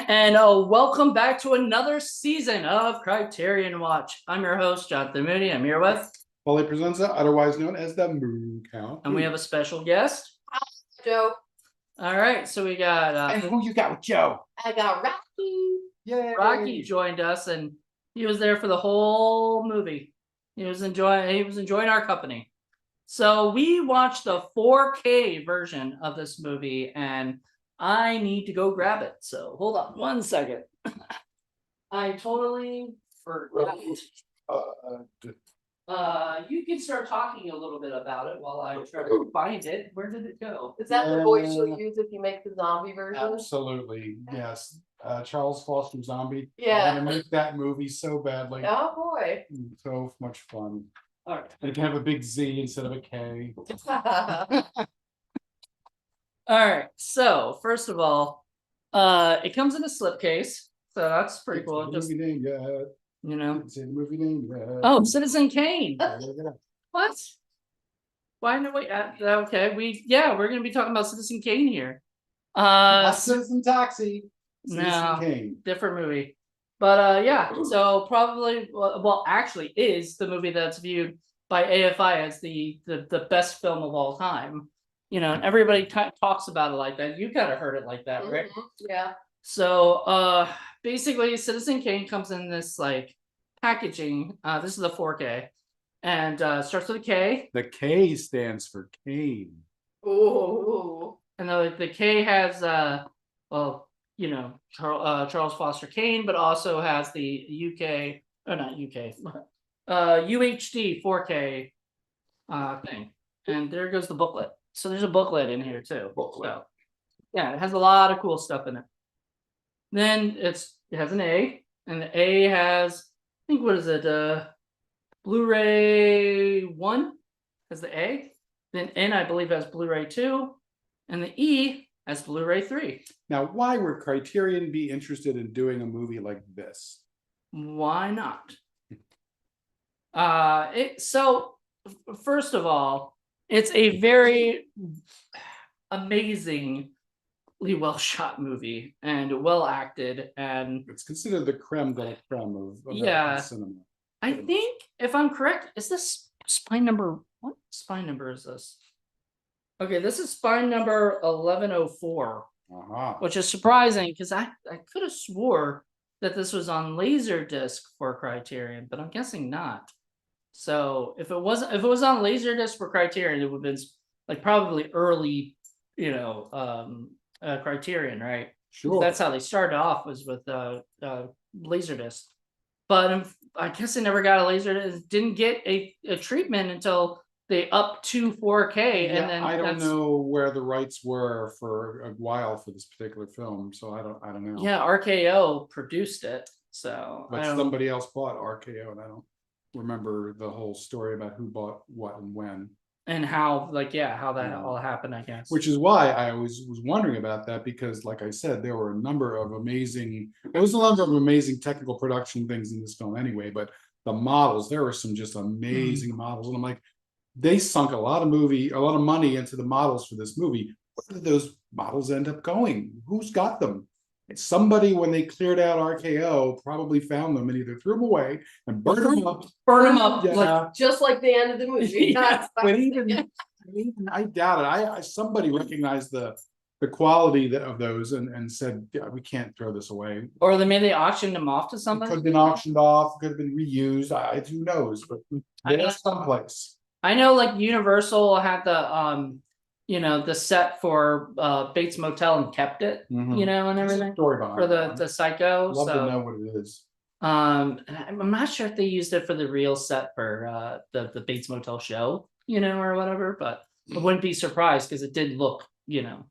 and welcome back to another season of Criterion Watch. I'm your host, Jonathan Moody. I'm here with, Presenza, otherwise known as the Moo Cow. and we have a special guest. Joe. All right, so we got. And who you got with Joe? I got Rocky. Yay! Rocky joined us, and he was there for the whole movie. He was enjoying our company. So we watched the 4K version of this movie, and I need to go grab it. So hold on 1 second. I totally forgot. You can start talking a little bit about it while I try to find it. Where did it go? Is that the voice you'll use if you make the zombie version? Absolutely, yes. Charles Foster Zombie. Yeah. I want to make that movie so badly. Oh boy. So much fun. All right. And it can have a big Z instead of a K. All right. So first of all, it comes in a slipcase, so that's pretty cool. Just movie name yet. you know. It's a movie name yet. Oh, Citizen Kane. Yeah. What? Why no wait? Okay, we're gonna be talking about Citizen Kane here. Not Citizen Taxi. Citizen No. Kane. Different movie, but yeah. So probably, well, actually, is the movie that's viewed by AFI as the best film of all time. You know, and everybody talks about it like that. You kind of heard it like that, right? Yeah. So basically Citizen Kane comes in this like packaging. This is the 4K, and starts with a K. The K stands for Kane. Ooh. And the K has well, you know, Charles Foster Kane, but also has the UK, or not UK, UHD 4K thing. And there goes the booklet. So there's a booklet in here too. So, yeah, it has a lot of cool stuff in it. Then it has an A, and the A has, I think, what is it? Blu-ray 1 has the A. Then N, I believe, has Blu-ray 2, and the E has Blu-ray 3. Now, why would Criterion be interested in doing a movie like this? Why not? So first of all, it's a very amazingly well shot movie and well acted, and It's considered the creme de la creme of Yeah. cinema. I think, if I'm correct, is this spine number? What spine number is this? Okay, this is spine number 1104, which is surprising because I could have swore that this was on Laserdisc for Criterion, but I'm guessing not. So if it was on Laserdisc for Criterion, it would have been like probably early, you know, Criterion, right? Sure. That's how they started off, was with Laserdisc. But I guess they never got a Laserdisc. Didn't get a treatment until they up to 4K, Yeah, and then I don't know where the rights were for a while for this particular film, so I don't know. Yeah, RKO produced it, so But somebody else bought RKO, and I don't remember the whole story about who bought what and when. And how, like, how that all happened, I guess. Which is why I always was wondering about that, because like I said, there was a number of amazing technical production things in this film anyway, but the models, there were some just amazing models. And I'm like, they sunk a lot of money into the models for this movie. Where did those models end up going? Who's got them? Somebody, when they cleared out RKO, probably found them and either threw them away and burned them up. Yeah. Just like the end of the movie. Yeah, But even I doubt it. Somebody recognized the quality of those and said, yeah, we can't throw this away. Or they auctioned them off to It somebody. could have been auctioned off, could have been reused. Who knows? But there's someplace. I know, like, Universal had the you know, the set for Bates Motel and kept it, you know, and everything Story behind for the Psycho. Love so to know what it is. I'm not sure if they used it for the real set for the Bates Motel show, you know, or whatever, but I wouldn't be surprised because it did look, you know,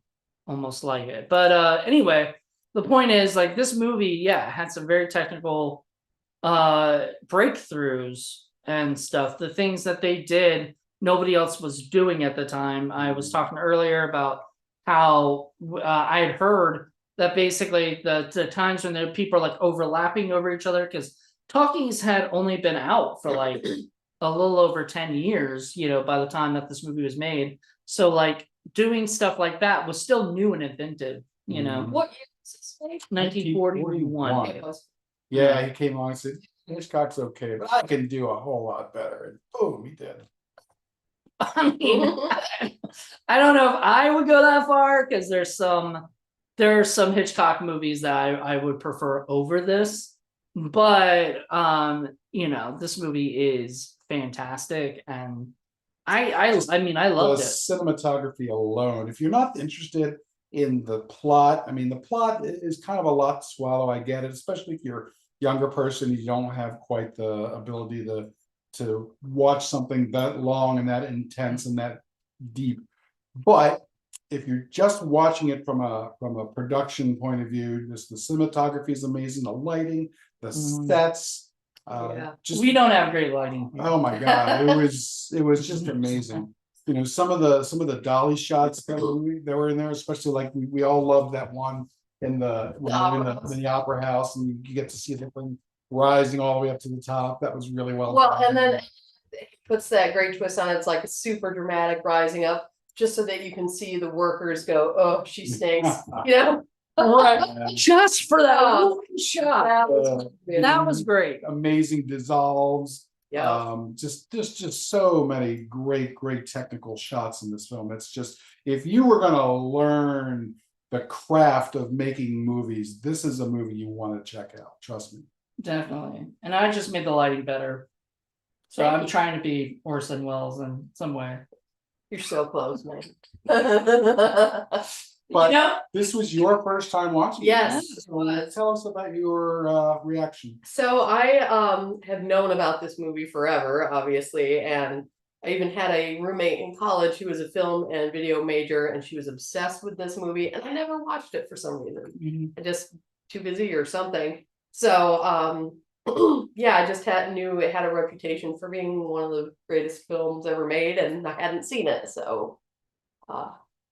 almost like it. But anyway, the point is, like, this movie, had some very technical breakthroughs and stuff. The things that they did, nobody else was doing at the time. I was talking earlier about how I had heard that basically the times when the people are like overlapping over each other, because talkies had only been out for like a little over 10 years, you know, by the time that this movie was made. So like doing stuff like that was still new and inventive, you know. What year 1941. It was. Yeah, he came along and said, Hitchcock's okay, but I can do a whole lot better. And boom, he did. I mean, I don't know if I would go that far because there are some Hitchcock movies that I would prefer over this, but this movie is fantastic, and I mean I loved The it. cinematography alone, if you're not interested in the plot, I mean, the plot is kind of a lot to swallow. I get it, especially if you're a younger person, you don't have quite the ability to watch something that long and that intense and that deep. But if you're just watching it from a production point of view, just the cinematography is amazing, the lighting, the sets, Yeah. just We don't have great lighting here. oh my god, it was just amazing. Some of the dolly shots that were in there, especially like we all loved that one in the opera house, and you get to see the thing rising all the way up to the top. That was really well Well, done. and then it puts that great twist on it. It's like a super dramatic rising up, just so that you can see the workers go, "Oh, she stinks," Right. Just for that Oh, one shot. That was great. Amazing dissolves. Yeah. Just so many great technical shots in this film. It's just, if you were gonna learn the craft of making movies, this is a movie you want to check out. Trust me. Definitely. And I just made the lighting better. So Thank I'm you. trying to be Orson Welles in some way. You're so close, man. But Yeah. this was your first time watching it, Yes, right? it So was. tell us about your reaction. So I have known about this movie forever, obviously, and I even had a roommate in college who was a film and video major, and she was obsessed with this movie, and I never watched it for some reason. I just too busy or something. So yeah, I just knew it had a reputation for being one of the greatest films ever made, and I hadn't seen it, so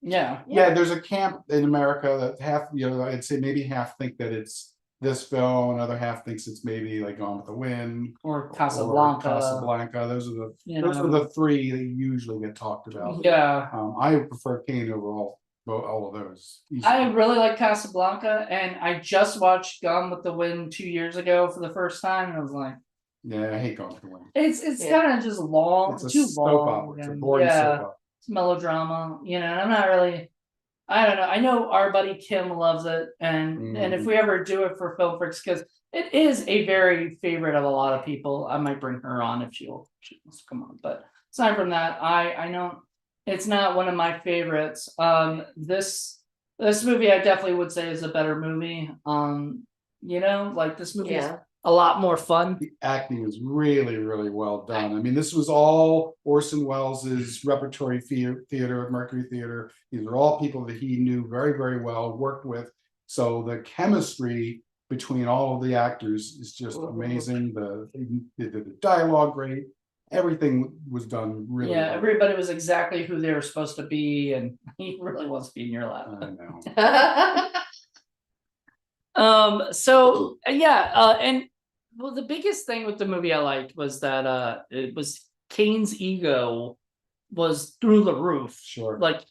Yeah. Yeah, there's a camp in America that half, I'd say maybe half think that it's this film, another half thinks it's maybe like Gone with the Wind Or or Casablanca. Casablanca. Those are the three that usually get talked about. Yeah. I prefer Kane over all of those. I really like Casablanca, and I just watched Gone with the Wind 2 years ago for the first time, and I was like, Yeah, I hate Gone with the Wind. it's Yeah. kind of just long, It's a too soap long. opera. It's a and boring soap yeah, opera. it's melodrama, and I'm not really. I don't know. I know our buddy Kim loves it, and if we ever do it for Film Freaks, because it is a very favorite of a lot of people, I might bring her on if she wants to come on. But aside from that, I know it's not one of my favorites. This movie I definitely would say is a better movie. Like this movie is yeah. a lot more fun. The acting is really well done. I mean, this was all Orson Welles' repertory theater at Mercury Theater. These are all people that he knew very well, worked with. So the chemistry between all of the actors is just amazing. They did the dialogue great. Everything was done really Yeah, well. everybody was exactly who they were supposed to be, and he really wants to be in your lap. I know. So yeah, and well, the biggest thing with the movie I liked was that it was Kane's ego was through the roof. Sure. Like,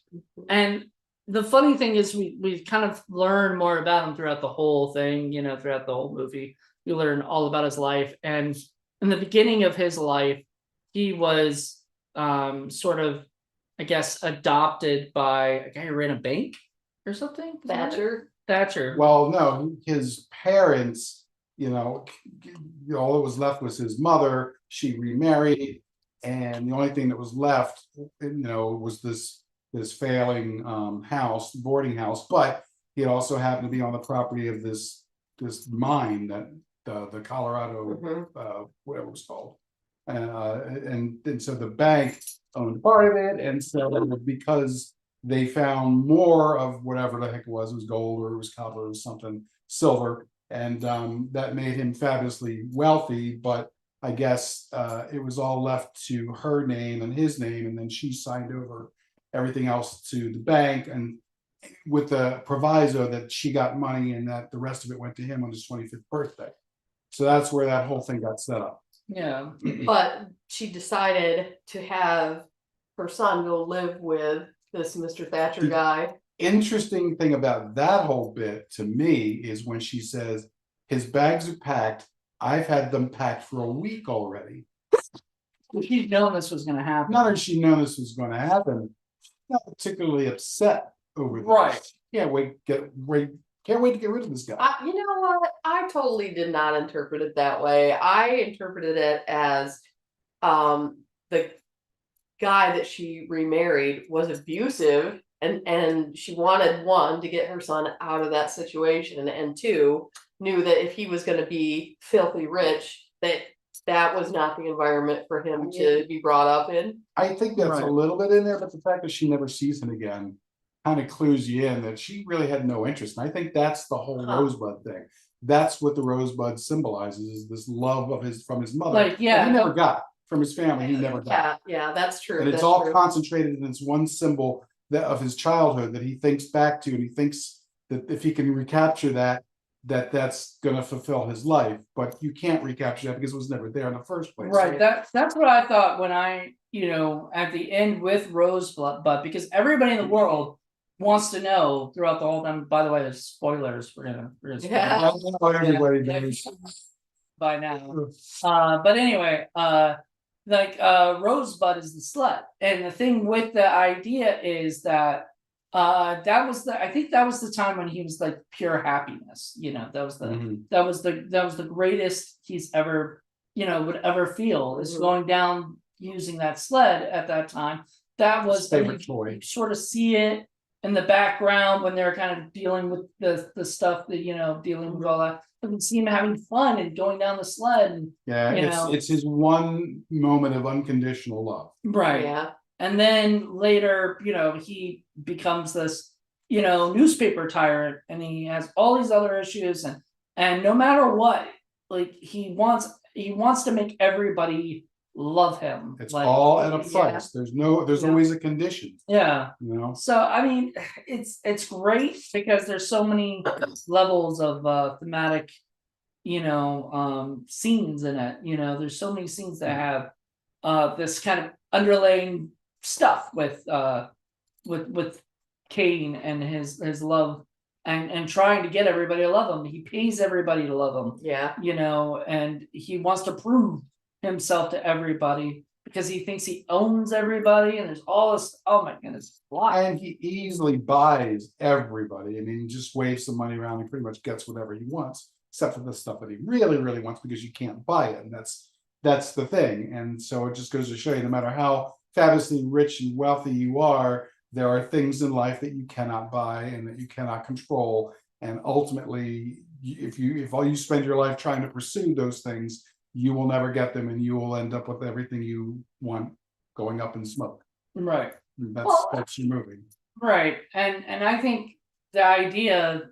and the funny thing is we kind of learn more about him throughout the whole thing, throughout the whole movie. We learn all about his life, and in the beginning of his life, he was sort of, I guess, adopted by a guy who ran a bank or something. Thatcher. Well, no, his parents, all that was left was his mother. She remarried, and the only thing that was left, was this failing boarding house. But he also happened to be on the property of this mine that the Colorado whatever it was called, and so the bank owned part of it, and so because they found more of whatever the heck it was gold or it was copper or something, silver, and that made him fabulously wealthy. But I guess it was all left to her name and his name, and then she signed over everything else to the bank, and with the proviso that she got money and that the rest of it went to him on his 25th birthday. So that's where that whole thing got set up. Yeah. But she decided to have her son go live with this Mr. Thatcher guy. interesting thing about that whole bit to me is when she says, his bags are packed. I've had them packed for a week already. She's known this was gonna happen. Not that she knew this was going to happen, not particularly upset over this. Right. Can't wait to get rid of this guy. You know what? I totally did not interpret it that way. I interpreted it as the guy that she remarried was abusive, and she wanted, one, to get her son out of that situation, and two, knew that if he was going to be filthy rich, that was not the environment for him to be brought up in. I think that's Right. a little bit in there, but the fact that she never sees him again kind of clues you in that she really had no interest. And I think that's the whole Rosebud thing. That's what the Rosebud symbolizes, is this love of from his mother. Like, yeah, that he never got from his family. He never got. Yeah, that's true. And it's that's all true. concentrated in this one symbol of his childhood that he thinks back to, and he thinks that if he can recapture that's going to fulfill his life. But you can't recapture that because it was never there in the first place. right. That's what I thought when I, at the end with Rosebud, but because everybody in the world wants to know throughout the whole time. By the way, there's spoilers. We're gonna Yeah. Everybody Yeah. knows. by now. But anyway, Rosebud is the slut, and the thing with the idea is that I think that was the time when he was like pure happiness. That was the greatest he's ever would ever feel is going down using that sled at that time. That was favorite toy. You sort of see it in the background when they're kind of dealing with the stuff that dealing with all that. You can see him having fun and going down the sled, and it's his one moment of unconditional love. right. Yeah. And then later, he becomes this, newspaper tyrant, and he has all these other issues, and no matter what, like he wants to make everybody love him. It's like, all at a price. There's always a condition. Yeah. So I mean, it's great because there's so many levels of thematic, scenes in it. There's so many scenes that have this kind of underlying stuff with Kane and his love and trying to get everybody to love him. He pays everybody to love him. Yeah. And he wants to prove himself to everybody because he thinks he owns everybody, and there's all this, oh my goodness, and he easily buys everybody. I mean, he just waves some money around and pretty much gets whatever he wants, except for the stuff that he really, really wants, because you can't buy it. And that's the thing. And so it just goes to show you, no matter how fabulously rich and wealthy you are, there are things in life that you cannot buy and that you cannot control. And ultimately, if all you spend your life trying to pursue those things, you will never get them, and you will end up with everything you want going up in smoke. right. That's your movie. Right. And I think the idea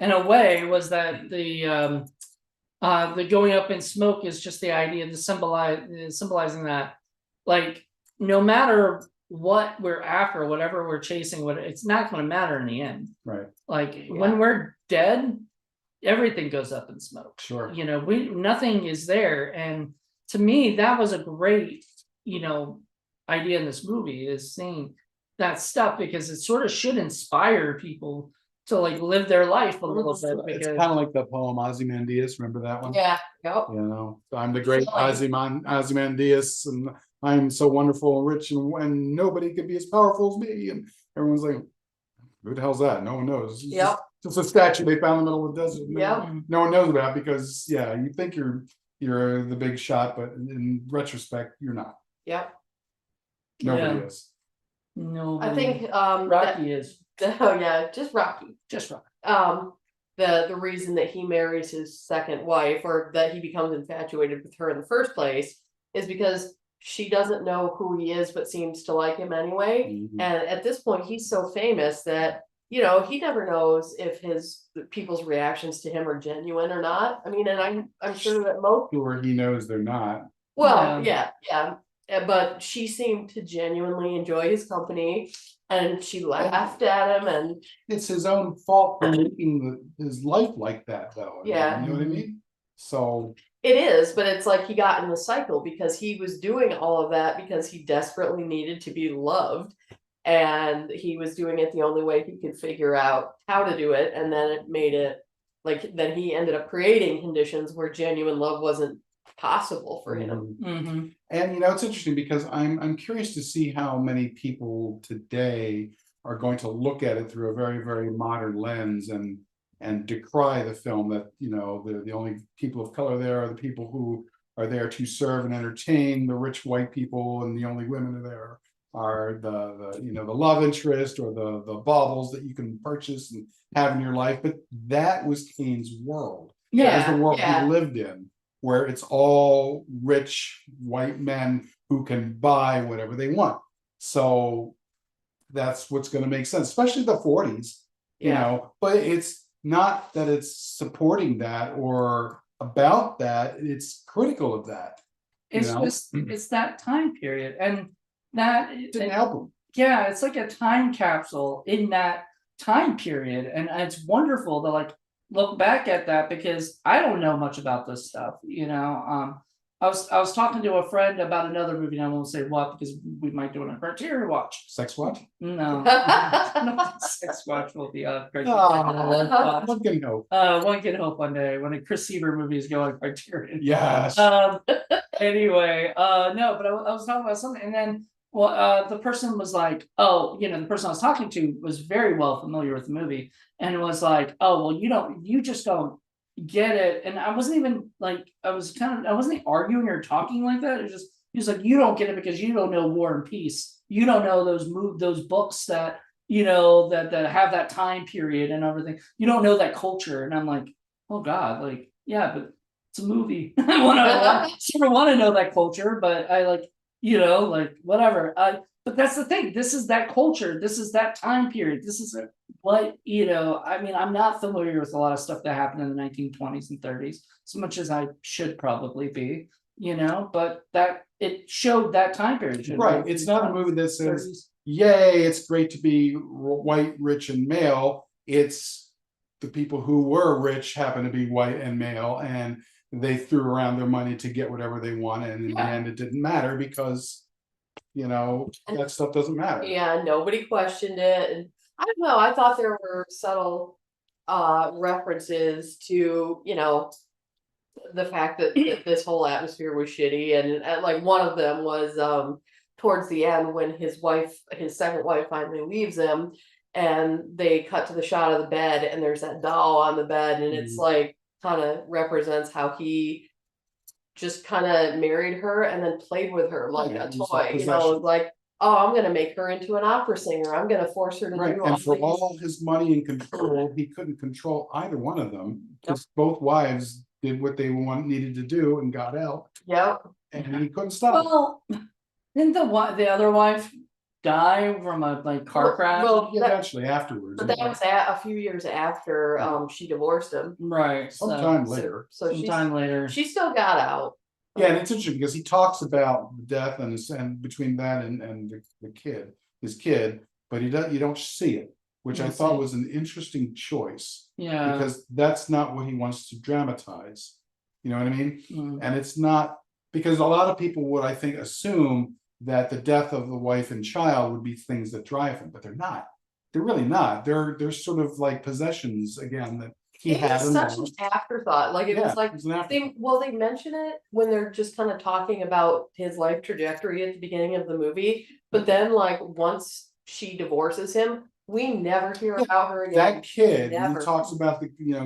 in a way was that the going up in smoke is just the idea to symbolizing that, like, no matter what we're after, whatever we're chasing, it's not going to matter in the end. Right. Like when we're dead, everything goes up in smoke. Sure. Nothing is there. And to me, that was a great, idea in this movie, is seeing that stuff, because it sort of should inspire people to like live their life a little bit. It's kind of like the poem Ozymandias. Remember that one? Yeah. Yep. I'm the great Ozymandias, and I'm so wonderful and rich, and nobody could be as powerful as me. And everyone's like, who the hell's that? No one knows. Yep. It's a statue they found in the middle of the desert. Yep. No one knows about, because you think you're the big shot, but in retrospect, you're not. Yep. Nobody is. No, I think Rocky is oh yeah, just Rocky. just Rocky. The reason that he marries his second wife, or that he becomes infatuated with her in the first place, is because she doesn't know who he is but seems to like him anyway. Mhm. And at this point, he's so famous that he never knows if people's reactions to him are genuine or not. I mean, and I'm sure that most Or he knows they're not. well, yeah. But she seemed to genuinely enjoy his company, and she laughed at him, and It's his own fault for making his life like that, though. Yeah. You know what I mean? So it is, but it's like he got in the cycle because he was doing all of that because he desperately needed to be loved. and he was doing it the only way he could figure out how to do it, and then it made it like then he ended up creating conditions where genuine love wasn't possible for him. Mm-hmm. And it's interesting because I'm curious to see how many people today are going to look at it through a very, very modern lens and decry the film that the only people of color there are the people who are there to serve and entertain the rich white people, and the only women there are the love interest or the baubles that you can purchase and have in your life. But that was Kane's world. That was the world he lived in, where it's all rich white men who can buy whatever they want. So that's what's going to make sense, especially the 40s, but it's not that it's supporting that or about that, it's critical of that. It's just, it's that time period, and that didn't help him. Yeah, it's like a time capsule in that time period, and it's wonderful to like look back at that, because I don't know much about this stuff. I was talking to a friend about another movie, and I won't say what because we might do it on Criterion Watch. Sex Watch? No, no, Sex Watch will be on Criterion. One can hope. One can hope one day when a Chris Seaver movies go on Criterion. Yes. Anyway, no, but I was talking about something, and then the person was like, oh, the person I was talking to was very well familiar with the movie, and it was like, oh, well, you just don't get it. And I wasn't even like, I wasn't arguing or talking like that. It was just, he was like, you don't get it because you don't know War and Peace. You don't know those books that, that have that time period and everything. You don't know that culture. And I'm like, oh God, like, yeah, but it's a movie. I sort of want to know that culture, but I like, whatever. But that's the thing. This is that culture. This is that time period. This is what, I mean, I'm not familiar with a lot of stuff that happened in the 1920s and 30s, as much as I should probably be, but that it showed that time period. Right. It's not a movie that says, yay, it's great to be white, rich, and male. It's the people who were rich happen to be white and male, and they threw around their money to get whatever they wanted. And in the end, it didn't matter because, that stuff doesn't matter. Yeah, nobody questioned it. And I don't know, I thought there were subtle references to, the fact that this whole atmosphere was shitty. And like one of them was towards the end when his second wife finally leaves him, and they cut to the shot of the bed, and there's that doll on the bed, and it's like kind of represents how he just kind of married her and then played with her like a toy, like, oh, I'm gonna make her into an opera singer. I'm gonna force her to do all and for these. all his money and control, he couldn't control either one of them because both wives did what they needed to do and got out. Yep. And he couldn't stop. Well, didn't the other wife die from a car crash? Well, eventually afterwards. But that was a few years after she divorced him. Right. Sometime later. So sometime later. She still got out. Yeah, and it's interesting because he talks about death and between that and his kid, but you don't see it, which I thought was an interesting choice. Yeah. Because that's not what he wants to dramatize. You know what I mean? And it's not, because a lot of people would, I think, assume that the death of the wife and child would be things that drive him, but they're not. They're really not. They're sort of like possessions again that he had. It's such an afterthought. Like it was like they mention it when they're just kind of talking about his life trajectory at the beginning of the movie, but then like once she divorces him, we never hear about her again. That kid, he talks about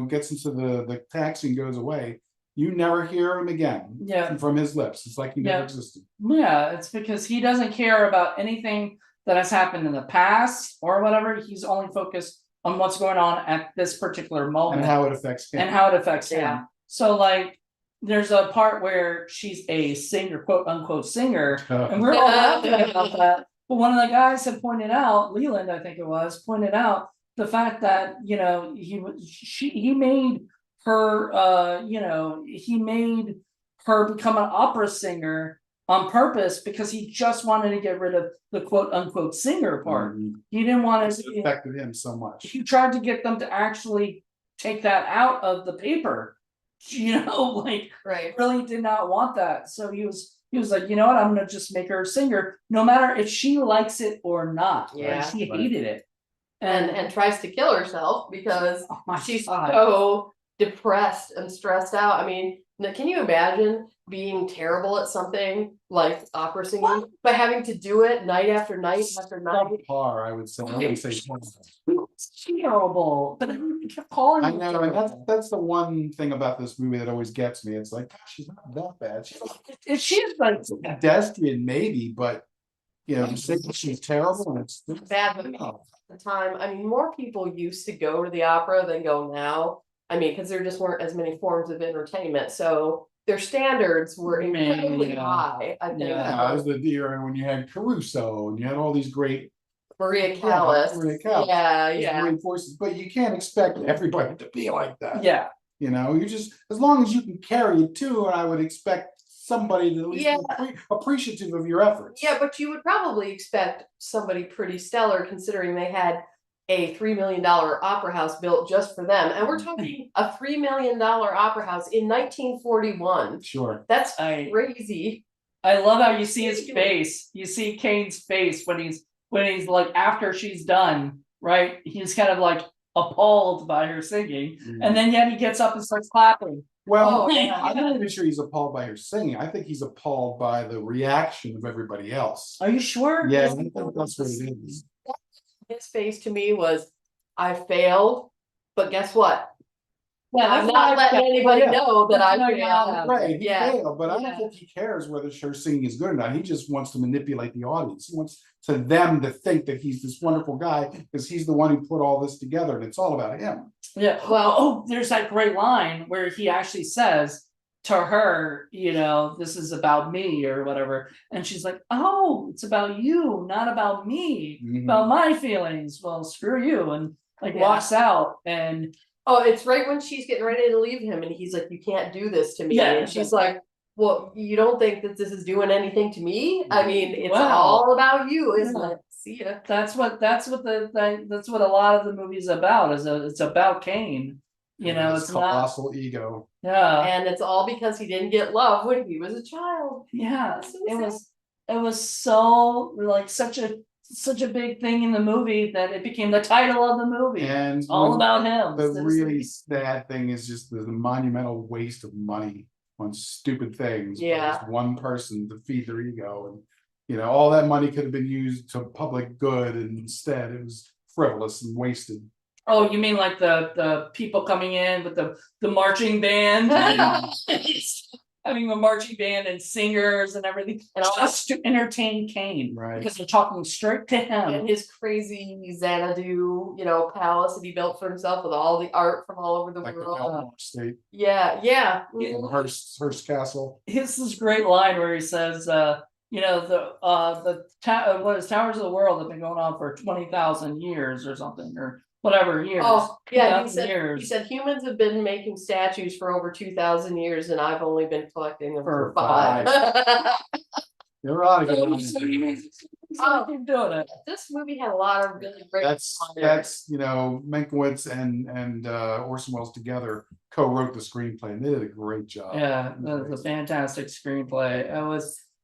gets into the taxi and goes away. You never hear him again. Yeah. From his lips. It's like he never existed. Yeah, it's because he doesn't care about anything that has happened in the past or whatever. He's only focused on what's going on at this particular moment. And how it affects him. him. So like there's a part where she's a singer, quote unquote singer, and we're all laughing about that. But one of the guys had pointed out, Leland, I think it was, pointed out the fact that he made her he made her become an opera singer on purpose because he just wanted to get rid of the quote unquote singer part. He didn't want to. It affected him so much. He tried to get them to actually take that out of the paper. Really did not want that. So he was He was like, you know what, I'm gonna just make her a singer, no matter if she likes it or not. Right? Yeah. She Right. hated it. And tries to kill herself because oh my she's God. so depressed and stressed out. I mean, can you imagine being terrible at something like opera singing, but having to do it night after night after night? Subpar, I would say. I wouldn't say It's terrible, but everybody kept calling I her know, and terrible. that's the one thing about this movie that always gets me. It's like, gosh, she's not that bad. She's If she's like pedestrian, maybe, but you know, to say that she's terrible, and it's Bad movie. The time, I mean, more people used to go to the opera than go now. I mean, because there just weren't as many forms of entertainment, so their standards were incredibly Yeah. high. I think Yeah, it was the era when you had Caruso and you had all these great Maria Callas. Maria Callas. Yeah, these yeah. great voices, but you can't expect everybody to be like that. yeah. You know, you just as long as you can carry it too, and I would expect somebody to at least be appreciative of your efforts. Yeah, but you would probably expect somebody pretty stellar considering they had a $3 million opera house built just for them. And we're talking a $3 million opera house in 1941. Sure. That's crazy. I love how you see his face. You see Kane's face when he's like after she's done, right? He's kind of like appalled by her singing. And then yet he gets up and starts clapping. Well, yeah. I'm not even sure he's appalled by her singing. I think he's appalled by the reaction of everybody else. Are you sure? Yeah, I think that's what it is. His face to me was, I failed, but guess what? Yeah, I'm not letting anybody know that I failed. Right, he Yeah. failed, but I don't think he cares whether her singing is good or not. He just wants to manipulate the audience. He wants to them to think that he's this wonderful guy because he's the one who put all this together, and it's all about him. Yeah. Well, there's that great line where he actually says to her, you know, this is about me or whatever. And she's like, oh, it's about you, not about me, about my feelings. Well, screw you. And like walks out and oh, it's right when she's getting ready to leave him and he's like, you can't do this to me. Yeah, and she's like, well, you don't think that this is doing anything to me? I mean, it's all about you, isn't it? See ya. That's what that's what a lot of the movie's about. It's about Kane. You know, it's colossal ego. Yeah. And it's all because he didn't get love when he was a child. Yeah. It was so like such a big thing in the movie that it became the title of the movie. And it's all about him. The really sad thing is just the monumental waste of money on stupid things. Yeah. Just one person to feed their ego, and you know, all that money could have been used to public good, and instead it was frivolous and wasted. Oh, you mean like the people coming in with the marching band? Having the marching band and singers and everything, and just to entertain Kane, right? Because they're talking straight to him and his crazy Xanadu, you know, palace that he built for himself with all the art from all over the world. State. Yeah. Hearst Castle. Here's this great line where he says, you know, what is Towers of the World have been going on for 20,000 years or something, or whatever years. Oh, yeah, he years. said humans have been making statues for over 2,000 years, and I've only been collecting them for 5. You're right. Keep doing it. This movie had a lot of really great. That's you know, Mankiewicz and Orson Welles together co-wrote the screenplay, and they did a great job. Yeah, it was a fantastic screenplay.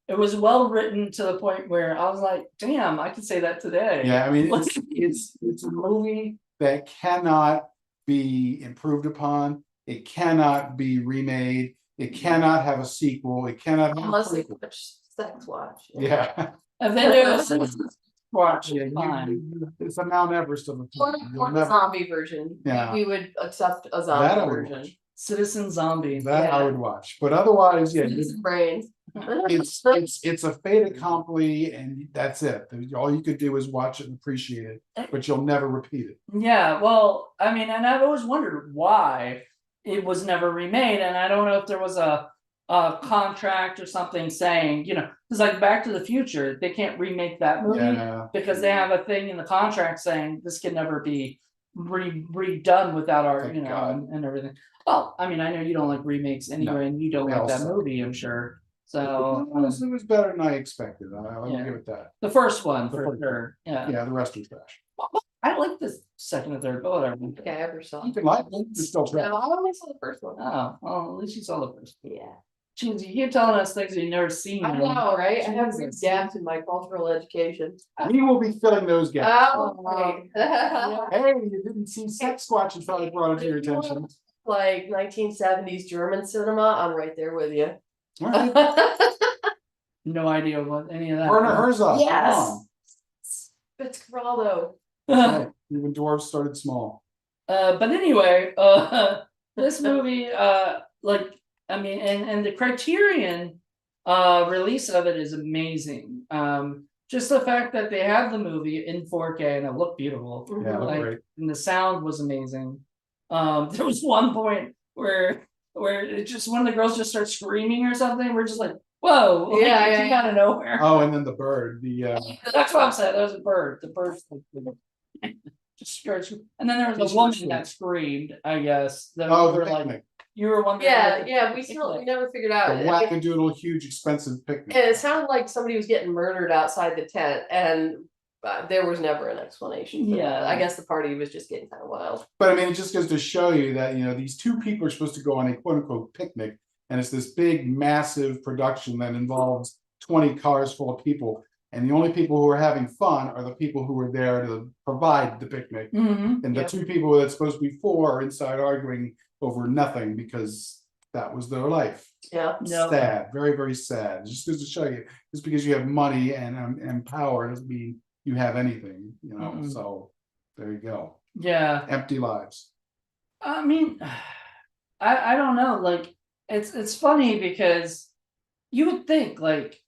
It was well written to the point where I was like, damn, I could say that today. Yeah, I mean, it's a movie that cannot be improved upon. It cannot be remade. It cannot have a sequel. It cannot have unless a they prequel. sex watch. Yeah. And then there was watch. Yeah, it's a Mount Everest of a film. Or the zombie version. Yeah. We would accept a zombie version. Watch. Citizen Zombie. That I would watch. But otherwise, yeah. Brains. It's a fait accompli, and that's it. All you could do is watch it and appreciate it, but you'll never repeat it. Yeah, well, I mean, and I've always wondered why it was never remade, and I don't know if there was a contract or something saying, you know, because like Back to the Future, they can't remake that movie because they have a thing in the contract saying this can never be redone without our, you know, and everything. Well, I mean, I know you don't like remakes anyway, and you don't like that movie, I'm sure. So it was better than I expected. I'll give it that. The first one, for sure. Yeah. Yeah, the rest was trash. I like the second and third, but whatever. Okay, I ever saw. You can like it. It's still trash. No, I only saw the first one. Oh, well, at least you saw the first. Yeah. Jeez, you keep telling us things you've never seen. I know, right? I have Jesus. gaps in my cultural education. We will be filling those gaps. Oh, right. Hey, you didn't see Sex Squatch until I brought it to your attention. Like 1970s German cinema, I'm right there with you. All right. No idea what any of that. Werner Herzog. Yes. Fitzcarraldo. Right. Even dwarves started small. But anyway, this movie, like, I mean, and the Criterion release of it is amazing. Just the fact that they have the movie in 4K and it looked beautiful. Yeah, it looked Like, great. and the sound was amazing. There was one point where it just one of the girls just starts screaming or something. We're just like, whoa, like, Yeah, it came out of nowhere. Oh, and then the bird. That's what I'm saying. There was a bird. The bird just starts, and then there was a woman that screamed. I guess that Oh, we the were like, picnic. you were wondering. Yeah, we still never figured out. The wackadoodle, huge, expensive picnic. And it sounded like somebody was getting murdered outside the tent, and there was never an explanation for that. I guess the party was just getting kind of wild. But I mean, it just goes to show you that, these two people are supposed to go on a quote unquote picnic, and it's this big, massive production that involves 20 cars full of people. And the only people who are having fun are the people who are there to provide the picnic. Mm-hmm. And the two people that's supposed to be for are inside arguing over nothing because that was their life. Yeah. Sad, very, very sad. It just goes to show you, just because you have money and power doesn't mean you have anything, So there you go. Yeah. Empty lives. I mean, I don't know. Like, it's funny because you would think, like,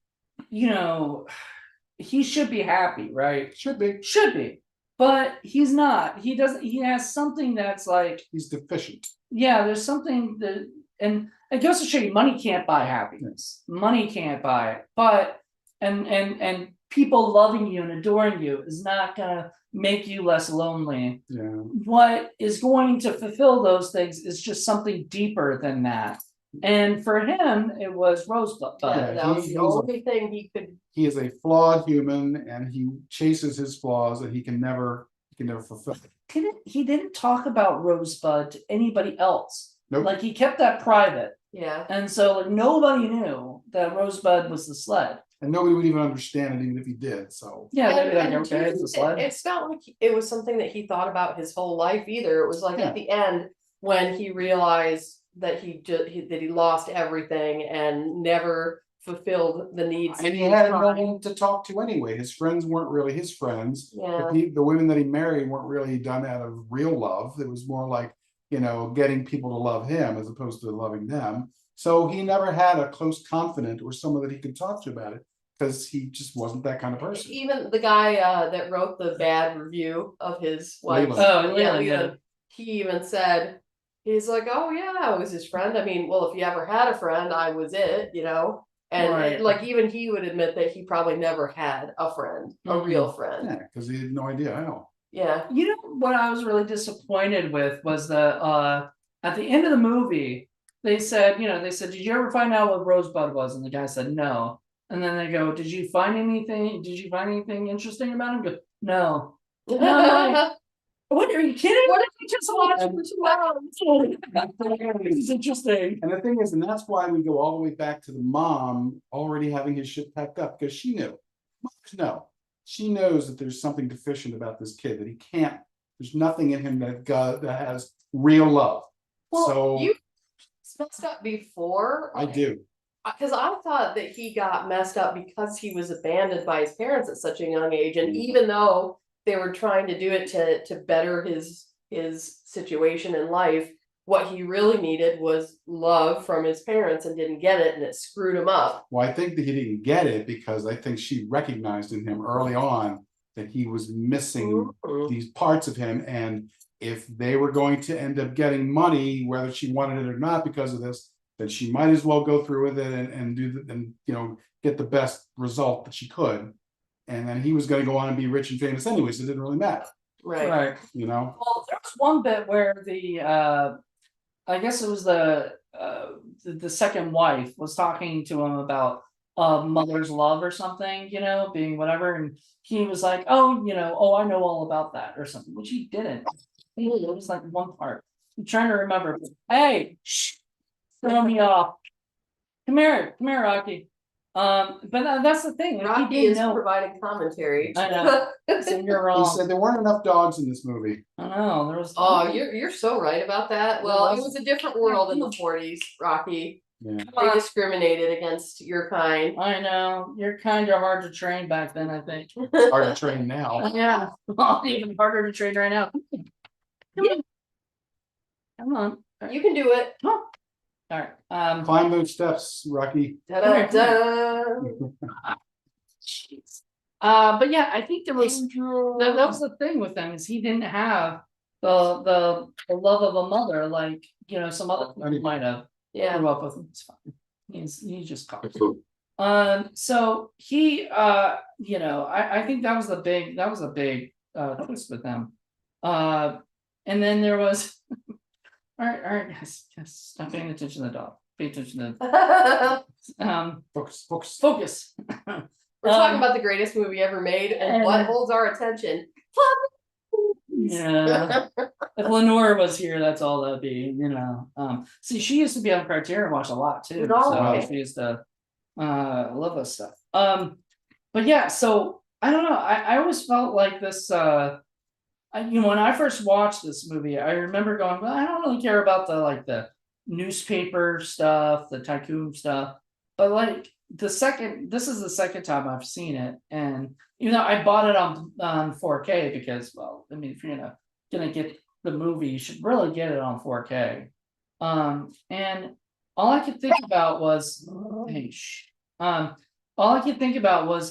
he should be happy, right? Should be. Should be. But he's not. He doesn't. He has something that's like, he's deficient. Yeah, there's something that, and it goes to show you, money can't buy happiness. Money can't buy it. But and people loving you and adoring you is not gonna make you less lonely. Yeah. What is going to fulfill those things is just something deeper than that. And for him, it was Rosebud. Yeah, that was the only thing he could. He is a flawed human, and he chases his flaws that he can never fulfill. He didn't talk about Rosebud to anybody else. Nope. Like, he kept that private. Yeah. And so, like, nobody knew that Rosebud was the sled. And nobody would even understand it, even if he did. So yeah, okay, it's a sled. It's not like it was something that he thought about his whole life either. It was like at the end when he realized that he lost everything and never fulfilled the needs. And he had no one to talk to anyway. His friends weren't really his friends. Yeah. The women that he married weren't really done out of real love. It was more like, getting people to love him as opposed to loving them. So he never had a close confidant or someone that he could talk to about it because he just wasn't that kind of person. Even the guy that wrote the bad review of his wife. He even said, he's like, oh yeah, I was his friend. I mean, well, if you ever had a friend, I was it, And like even he would admit that he probably never had a friend, a real friend. Yeah, because he had no idea how. Yeah. What I was really disappointed with was the at the end of the movie, they said, did you ever find out what Rosebud was? And the guy said no. And then they go, did you find anything interesting about him? Go, no. And I'm like, what, are you kidding? What did you just watch? It's interesting. And the thing is, and that's why we go all the way back to the mom already having his shit packed up, because she knew. She knows that there's something deficient about this kid, that he can't, there's nothing in him that has real love. Well, so you messed up before. I do. Because I thought that he got messed up because he was abandoned by his parents at such a young age. And even though they were trying to do it to better his situation in life, what he really needed was love from his parents and didn't get it, and it screwed him up. Well, I think that he didn't get it because I think she recognized in him early on that he was missing these parts of him. And if they were going to end up getting money, whether she wanted it or not because of this, then she might as well go through with it and get the best result that she could. And then he was going to go on and be rich and famous anyway, so it didn't really matter. Right. Well, there was one bit where I guess it was the second wife was talking to him about mother's love or something, being whatever, and he was like, I know all about that or something, which he didn't. It was like one part. I'm trying to remember. Hey, throw me off. Come here, Rocky. But that's the thing. Like, he Rocky didn't is know. providing commentary. I know. So you're He wrong. said there weren't enough dogs in this movie. I know there was. Oh, you're so right about that. Well, it was a different world in the 40s, Rocky. Yeah. They discriminated against your kind. I know you're kind of hard to train back then. I think. Hard to train now. Yeah, well, even harder to train right now. Come on. You can do it. All right. Climb those steps, Rocky. Da-da-da. Jeez. But yeah, I think there was that was the thing with them is he didn't have the love of a mother like some other people might have. Yeah. Grew up with him. It's fine. He's just cocky. So he I think that was a big twist with them. And then there was all right, guys, stop paying attention to the dog. Pay attention to focus. We're talking about the greatest movie ever made, and what holds our attention? Yeah. If Lenore was here, that's all that'd be, See, she used to be on Criterion Watch a lot too. So she used to love this stuff. But yeah, so I don't know. I always felt like this when I first watched this movie, I remember going, well, I don't really care about the newspaper stuff, the tycoon stuff. But this is the second time I've seen it, and I bought it on 4K because, well, I mean, if you're gonna get the movie, you should really get it on 4K. And all I could think about was,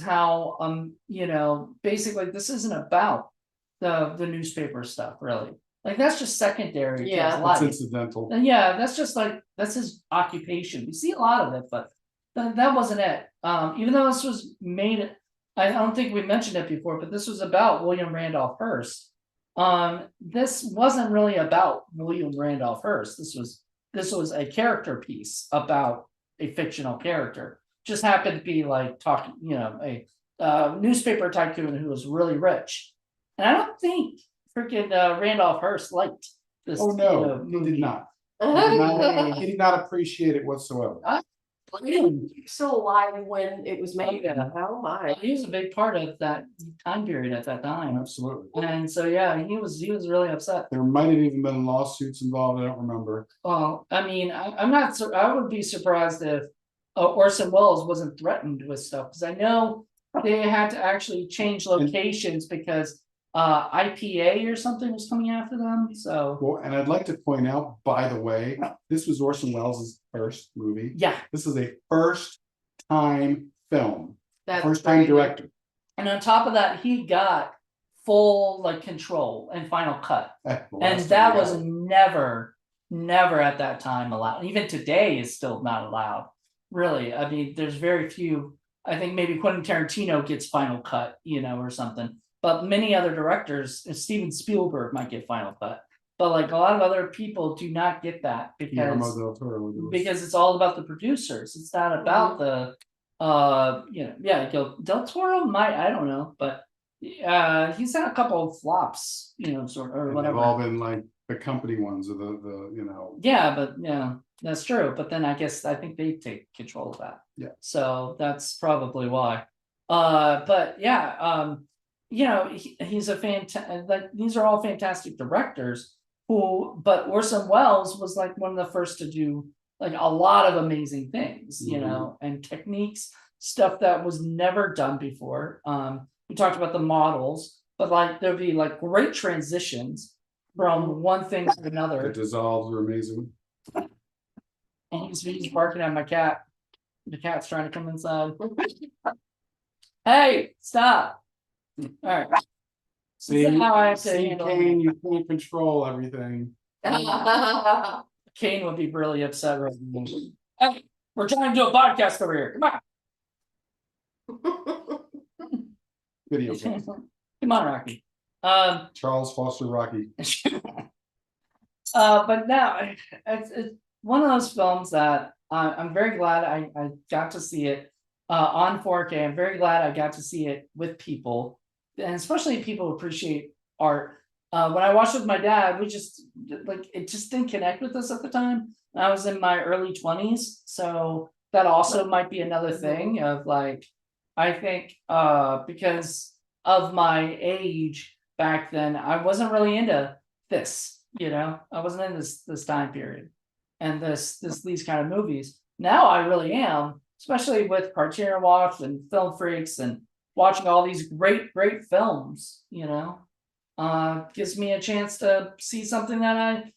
how basically this isn't about the newspaper stuff really. Like that's just secondary to his life. It's incidental. And yeah, that's just that's his occupation. You see a lot of it, but that wasn't it. Even though this was made, I don't think we mentioned it before, but this was about William Randolph Hearst. This wasn't really about William Randolph Hearst. This was a character piece about a fictional character. Just happened to be talking, a newspaper tycoon who was really rich. And I don't think freaking Randolph Hearst liked this. Oh no, he did not. He did not appreciate it whatsoever. So alive when it was made. Oh my! He was a big part of that time period at that time. Absolutely. And so yeah, he was really upset. There might have even been lawsuits involved. I don't remember. Well, I mean, I'm not. I would be surprised if Orson Welles wasn't threatened with stuff because I know they had to actually change locations because IPA or something was coming after them. So well, and I'd like to point out, by the way, this was Orson Welles' first movie. Yeah, this is a first-time film. That's first-time director. And on top of that, he got full control and final cut, and that was never at that time allowed. Even today is still not allowed. Really, I mean, there's very few. I think maybe Quentin Tarantino gets final cut, or something. But many other directors, Steven Spielberg might get final cut, but a lot of other people do not get that because it's all about the producers. It's not about the Del Toro might, I don't know, but he's had a couple of flops, sort of, or whatever. They've all been the company ones or the Yeah, but yeah, that's true. But then I think they take control of that. Yeah. So that's probably why. But yeah, he's a fantastic. These are all fantastic directors. But Orson Welles was one of the first to do a lot of amazing things, and techniques, stuff that was never done before. We talked about the models, but there'd be great transitions from one thing to another. The dissolves are amazing. And he's barking at my cat. The cat's trying to come inside. Hey, stop. All right. See, how I have to Kane, you can't control everything. Kane would be really upset right now. Hey, we're trying to do a podcast over here. Come on. Video game. Come on, Rocky. Charles Foster Rocky. But now it's one of those films that I'm very glad I got to see it on 4K. I'm very glad I got to see it with people, and especially people who appreciate art. When I watched it with my dad, we just it just didn't connect with us at the time. I was in my early 20s, so that also might be another thing of like, I think because of my age back then, I wasn't really into this, I wasn't in this time period and these kind of movies. Now I really am, especially with Criterion Watch and Film Freaks and watching all these great films, gives me a chance to see something that I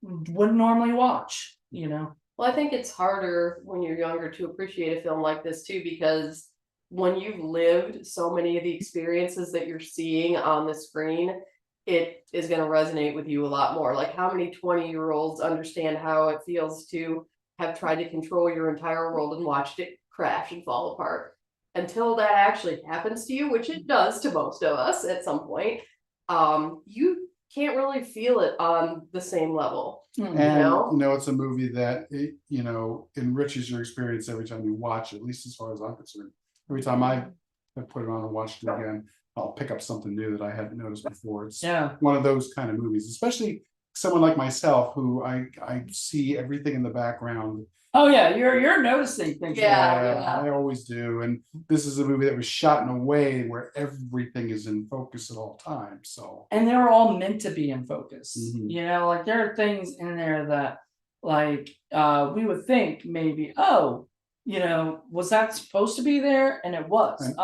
wouldn't normally watch, Well, I think it's harder when you're younger to appreciate a film like this too, because when you've lived so many of the experiences that you're seeing on the screen, it is going to resonate with you a lot more. Like, how many 20-year-olds understand how it feels to have tried to control your entire world and watched it crash and fall apart? Until that actually happens to you, which it does to most of us at some point, you can't really feel it on the same level. And it's a movie that enriches your experience every time you watch it, at least as far as I'm concerned. Every time I put it on and watched it again, I'll pick up something new that I hadn't noticed before. It's one of those kind of movies, especially someone like myself who I see everything in the background. Oh yeah, you're noticing things. I always do. And this is a movie that was shot in a way where everything is in focus at all times. And they were all meant to be in focus. Mhm. Like there are things in there that like we would think maybe, was that supposed to be there? And it was. And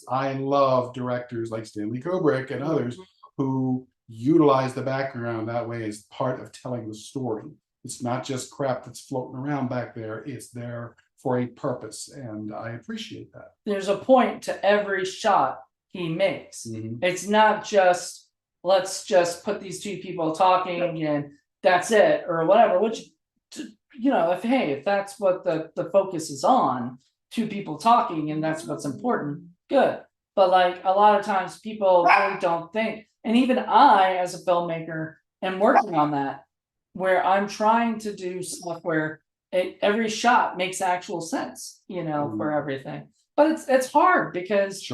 I love directors like Stanley Kubrick and others who utilize the background that way as part of telling the story. It's not just crap that's floating around back there. It's there for a purpose, and I appreciate that. There's a point to every shot he makes. It's not just, let's just put these two people talking and that's it or whatever, which, if that's what the focus is on, two people talking and that's what's important, good. But like a lot of times people really don't think, and even I as a filmmaker am working on that, where I'm trying to do stuff where every shot makes actual sense, for everything. But it's hard because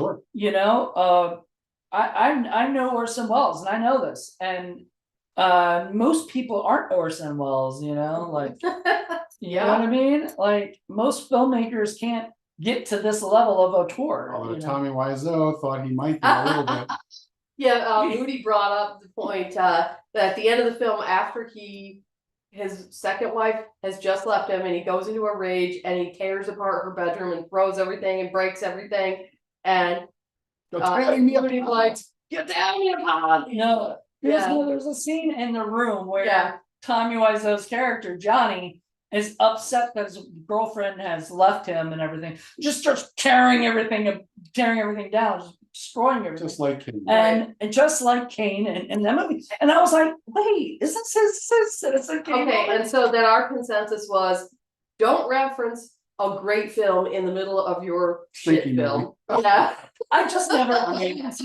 I know Orson Welles and I know this, and most people aren't Orson Welles, like you know what I mean? Like most filmmakers can't get to this level of auteur. Although Tommy Wiseau thought he might be a little bit. Moody brought up the point that at the end of the film, after his second wife has just left him and he goes into a rage and he tears apart her bedroom and throws everything and breaks everything, and Moody's like, get down here, Pond. There's a scene in the room where Tommy Wiseau's character Johnny is upset that his girlfriend has left him and everything, just starts tearing everything down, just destroying everything. Just like Kane. And just like Kane and that movie. And I was like, wait, is this his Citizen Kane? Okay, and so then our consensus was, don't reference a great film in the middle of your shit film. Yeah. I just never.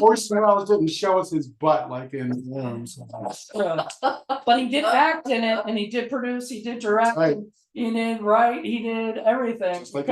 Orson Welles didn't show us his butt like in Worms. But he did act in it, and he did produce, he did direct, he did write, he did everything. Just like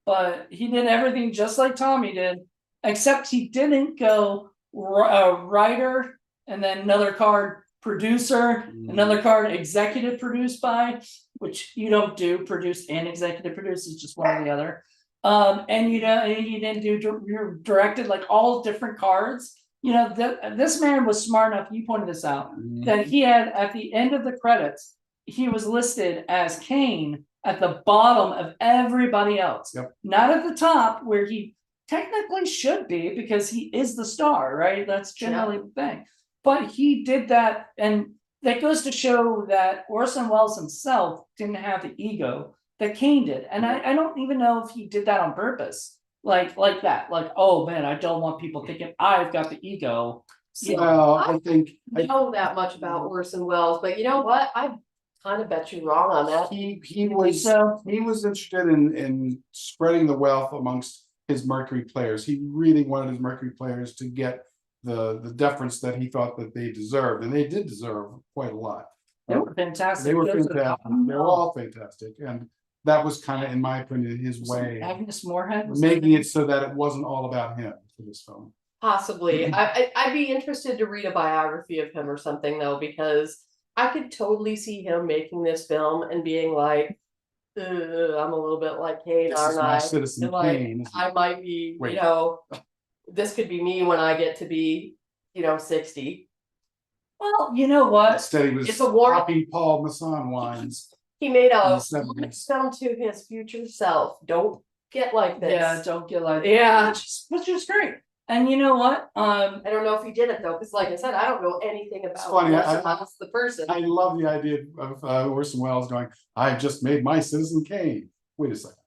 but he did everything just like Tommy did, except he didn't go writer and then another card producer, another card executive produced by, which you don't do, produced and executive produced, is just one or the other. And you didn't do, you're directed, like all different cards. This man was smart enough, you pointed this out, that he had at the end of the credits, he was listed as Kane at the bottom of everybody else. Not at the top where he technically should be, because he is the star, right? That's generally the thing. But he did that, and that goes to show that Orson Welles himself didn't have the ego that Kane did. And I don't even know if he did that on purpose. Like that. Like, oh man, I don't want people thinking I've got the ego. Well, I think I know that much about Orson Welles, but you know what? I kind of bet you wrong on that. He was interested in spreading the wealth amongst his Mercury players. He really wanted his Mercury players to get the deference that he thought that they deserved, and they did deserve quite a lot. They were fantastic. They were fantastic. They were all fantastic, and that was kind of, in my opinion, his way, Agnes Moorehead, making it so that it wasn't all about him for this film. Possibly. I'd be interested to read a biography of him or something though, because I could totally see him making this film and being like, I'm a little bit like Kane, This is aren't my I? Citizen And, like, Kane. I might be, Wait. this could be me when I get to be, 60. Well, you know what? Instead, he was It's a war- popping Paul Masson wines. He made In a the 70s. film to his future self. Don't get like this. Yeah, don't get like Yeah. which is great. And you know what? I don't know if he did it though, because like I said, I don't know anything about funny, Orson Welles, the person. I love the idea of Orson Welles going, "I've just made my Citizen Kane." Wait a second.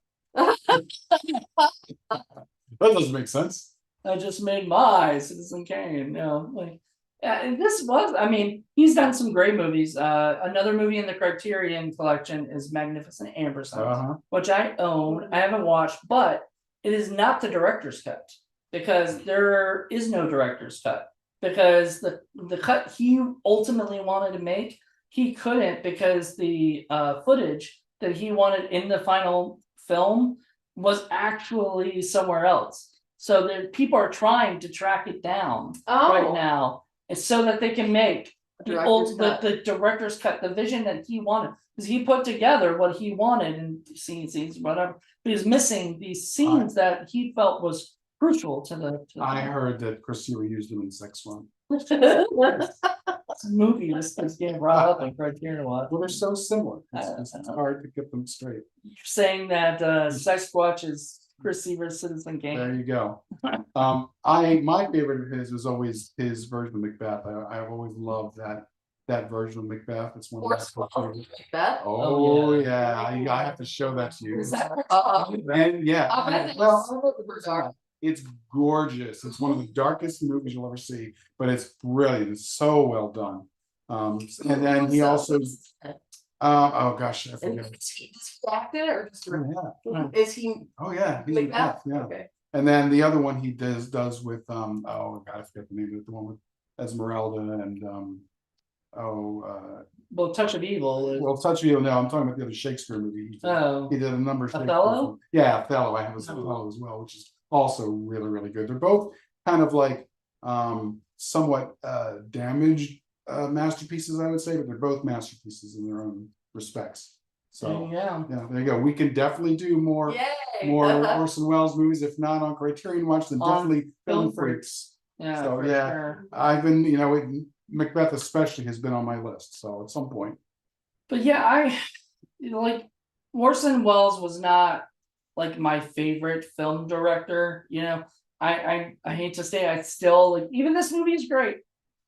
That doesn't make sense. I just made my Citizen Kane. Like, yeah, and this was. I mean, he's done some great movies. Another movie in the Criterion collection is Magnificent Ambersons, which I own. I haven't watched, but it is not the director's cut because there is no director's cut because the cut he ultimately wanted to make he couldn't because the footage that he wanted in the final film was actually somewhere else. So people are trying to track it down right now, and so that they can make the director's cut, the vision that he wanted, because he put together what he wanted and scenes, whatever. But he's missing these scenes that he felt was crucial to the. I heard that Chris Seaver used him in Sex One. Movie this getting brought up in Criterion. Well, they're so similar. It's hard to get them straight. You're saying that Sex Watch is Chris Seaver's Citizen Kane. There you go. My favorite of his was always his version of Macbeth. I've always loved that version of Macbeth. It's one of my Macbeth. Oh yeah, I have to show that to you. Is that And yeah, well, it's gorgeous. It's one of the darkest movies you'll ever see, but it's brilliant. It's so well done. And then he also, oh gosh, I forget. Does he act it or just Yeah. is he? Oh yeah, he's Macbeth? yeah. Okay. And then the other one he does with oh god, I forget the name of it. The one with Esmeralda and well, Touch of Evil. well, Touch of Evil. No, I'm talking about the other Shakespeare movie. He did a number of Othello? Yeah, Othello. I have Othello as well, which is also really, really good. They're both kind of like somewhat damaged masterpieces, I would say, but they're both masterpieces in their own respects. So yeah, there you go. We can definitely do more Orson Welles movies, if not on Criterion Watch, then definitely Film Freaks. Yeah. So sure. I've been, Macbeth especially has been on my list. So at some point. But yeah, like Orson Welles was not like my favorite film director. I hate to say I still like even this movie is great,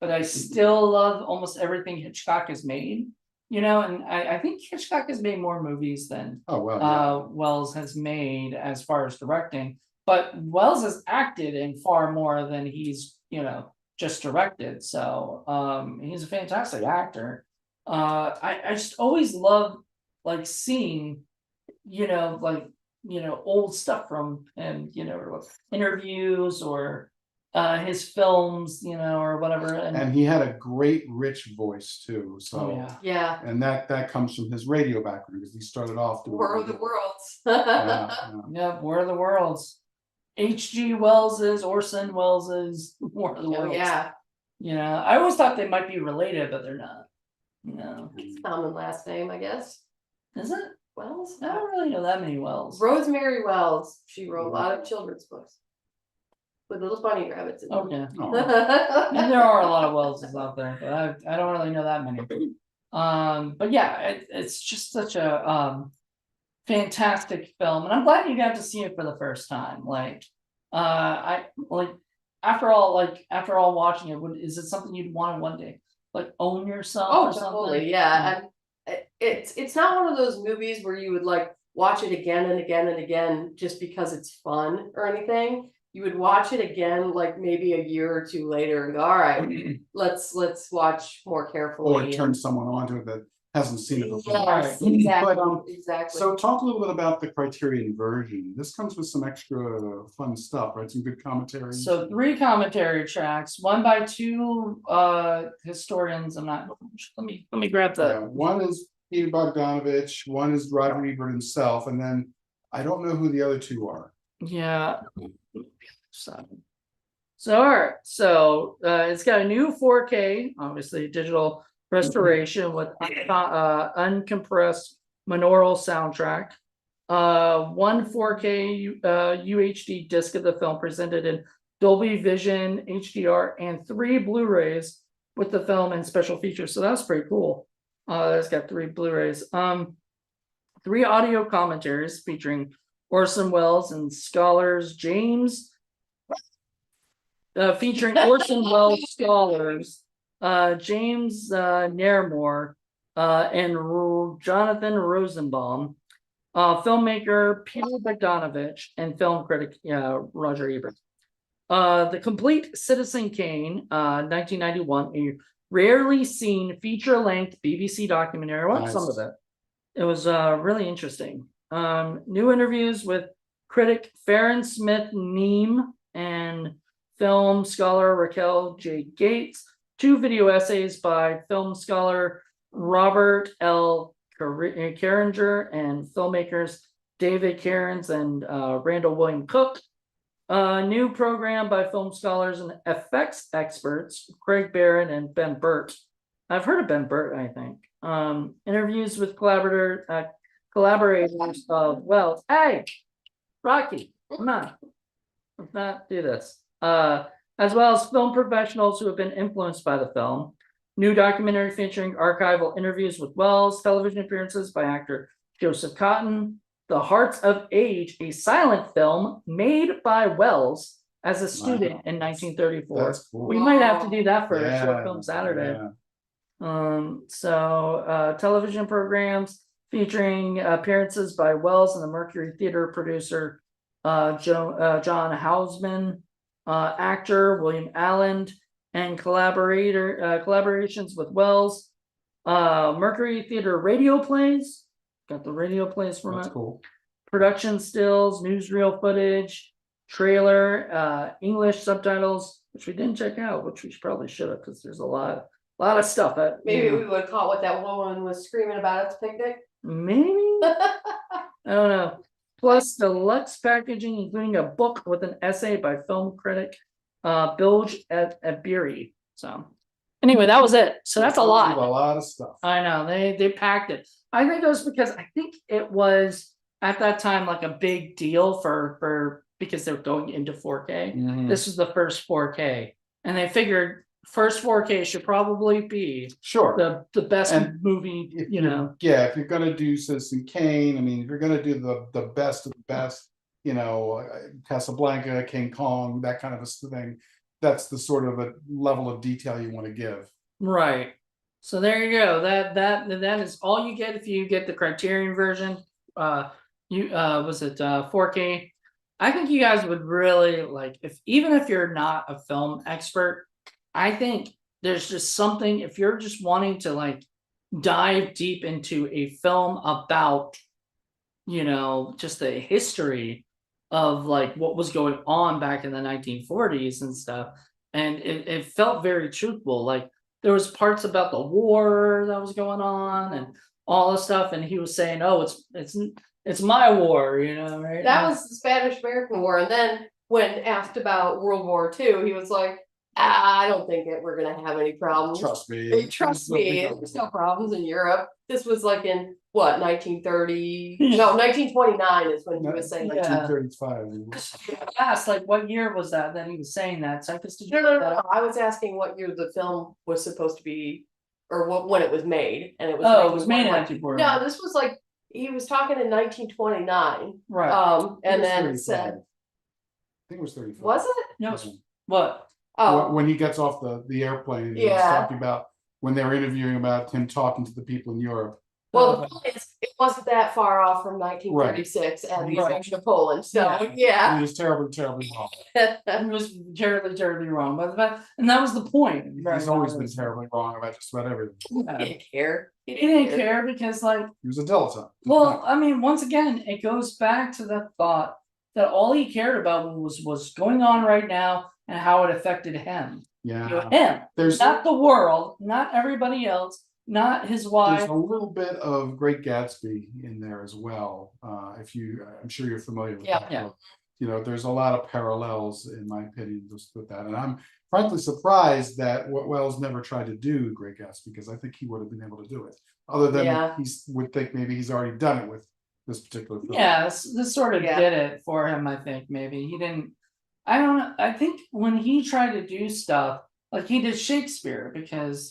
but I still love almost everything Hitchcock has made. And I think Hitchcock has made more movies than Welles has made as far as directing. But Welles has acted in far more than he's just directed. So he's a fantastic actor. I just always love like seeing old stuff from him, interviews or his films, or whatever. And he had a great rich voice too. So yeah. And that comes from his radio background because he started off doing War of the Worlds. War of the Worlds. H.G. Wells's, Orson Welles's War of the Worlds. Yeah. I always thought they might be related, but they're not. It's common last name, I guess. Is it? Wells? I don't really know that many Wells. Rosemary Wells. She wrote a lot of children's books with little bunny rabbits in them. Okay. And there are a lot of Welleses out there, but I don't really know that many. But yeah, it's just such a fantastic film, and I'm glad you got to see it for the first time. After all watching it, is it something you'd want to one day own yourself? Or totally, something? yeah. And it's not one of those movies where you would watch it again and again and again just because it's fun or anything. You would watch it again maybe a year or two later and go, all right, let's watch more carefully. Or turn someone onto it that hasn't seen it before. Yes, Right. exactly. But, exactly. So talk a little bit about the Criterion version. This comes with some extra fun stuff, right? Some good commentary. So 3 commentary tracks, one by 2 historians. I'm not. Let me grab that. One is Peter Bogdanovich, one is Roger Ebert himself, and then I don't know who the other 2 are. Yeah. So all right. So it's got a new 4K, obviously digital restoration with uncompressed monaural soundtrack, one 4K UHD disc of the film presented in Dolby Vision HDR, and 3 Blu-rays with the film and special features. So that's pretty cool. That's got 3 Blu-rays. 3 audio commentaries featuring Orson Welles and scholars James, featuring Orson Welles scholars James Nairmore and Jonathan Rosenbaum, filmmaker Peter Bogdanovich, and film critic Roger Ebert. The Complete Citizen Kane, 1991, a rarely seen feature-length BBC documentary. I watched some of it. It was really interesting. New interviews with critic Farron Smith Neame and film scholar Raquel J. Gates. 2 video essays by film scholar Robert L. Carringer and filmmakers David Cairns and Randall William Cook. New program by film scholars and effects experts Craig Barron and Ben Burt. I've heard of Ben Burt, I think. Interviews with collaborators of Wells. Hey, Rocky, come on. Let's not do this. As well as film professionals who have been influenced by the film. New documentary featuring archival interviews with Wells, television appearances by actor Joseph Cotton, The Hearts of Age, a silent film made by Wells as a student in 1934. That's cool. We might have to do that for a short film Saturday. Television programs featuring appearances by Wells and the Mercury Theater producer John Houseman, actor William Allen, and collaborations with Wells. Mercury Theater radio plays. Got the radio plays from That's it. cool. Production stills, newsreel footage, trailer, English subtitles, which we didn't check out, which we probably should have, because there's a lot of stuff that Maybe we would call what that woman was screaming about at the picnic. maybe I don't know. Plus deluxe packaging, including a book with an essay by film critic Bilge at Beery. So anyway, that was it. So that's a lot. A lot of stuff. I know they packed it. I think it was because I think it was at that time like a big deal for because they're going into 4K. Mhm. This was the first 4K, and they figured first 4K should probably be Sure. the best And movie, If you you're- know. Yeah, if you're gonna do Citizen Kane, I mean, if you're gonna do the best of the best, Casablanca, King Kong, that kind of a thing, that's the sort of a level of detail you want to give. Right. So there you go. That is all you get if you get the Criterion version. Was it 4K? I think you guys would really like, even if you're not a film expert, I think there's just something, if you're just wanting to like dive deep into a film about, just the history of like what was going on back in the 1940s and stuff. And it felt very truthful. Like there was parts about the war that was going on and all this stuff. And he was saying, oh, it's my war, right? That was the Spanish-American War. And then when asked about World War II, he was like, I don't think that we're going to have any problems. Trust me. Trust me, there's no problems in Europe. This was like in what, 1930? No, 1929 is when he was saying that. 1935. Asked like what year was that he was saying that? So I guess No. I was asking what year the film was supposed to be, or when it was made, and it was. Oh, it was made in 1940. No, this was like he was talking in 1929. Right. And then it said, I think it was 35. was it? No. What? Oh, When he gets off the airplane, and he's talking about when they're interviewing about him talking to the people in Europe. well, the point is, it wasn't that far off from 1936 and the invasion of Poland. So yeah. He was terribly, terribly wrong. It was terribly, terribly wrong. But and that was the point. He's always been terribly wrong about just about everything. He didn't care. He didn't care because like, He was a dilettante. well, I mean, once again, it goes back to the thought that all he cared about was what's going on right now and how it affected him. Yeah. Him. There's Not the world, not everybody else, not his wife. There's a little bit of Great Gatsby in there as well. I'm sure you're familiar with that. Yeah. there's a lot of parallels in my opinion just with that. And I'm frankly surprised that what Wells never tried to do Great Gatsby, because I think he would have been able to do it. Other than he would think maybe he's already done it with this particular film. Yeah, this sort of did it for him, I think. Maybe he didn't. I don't know. I think when he tried to do stuff, like he did Shakespeare, because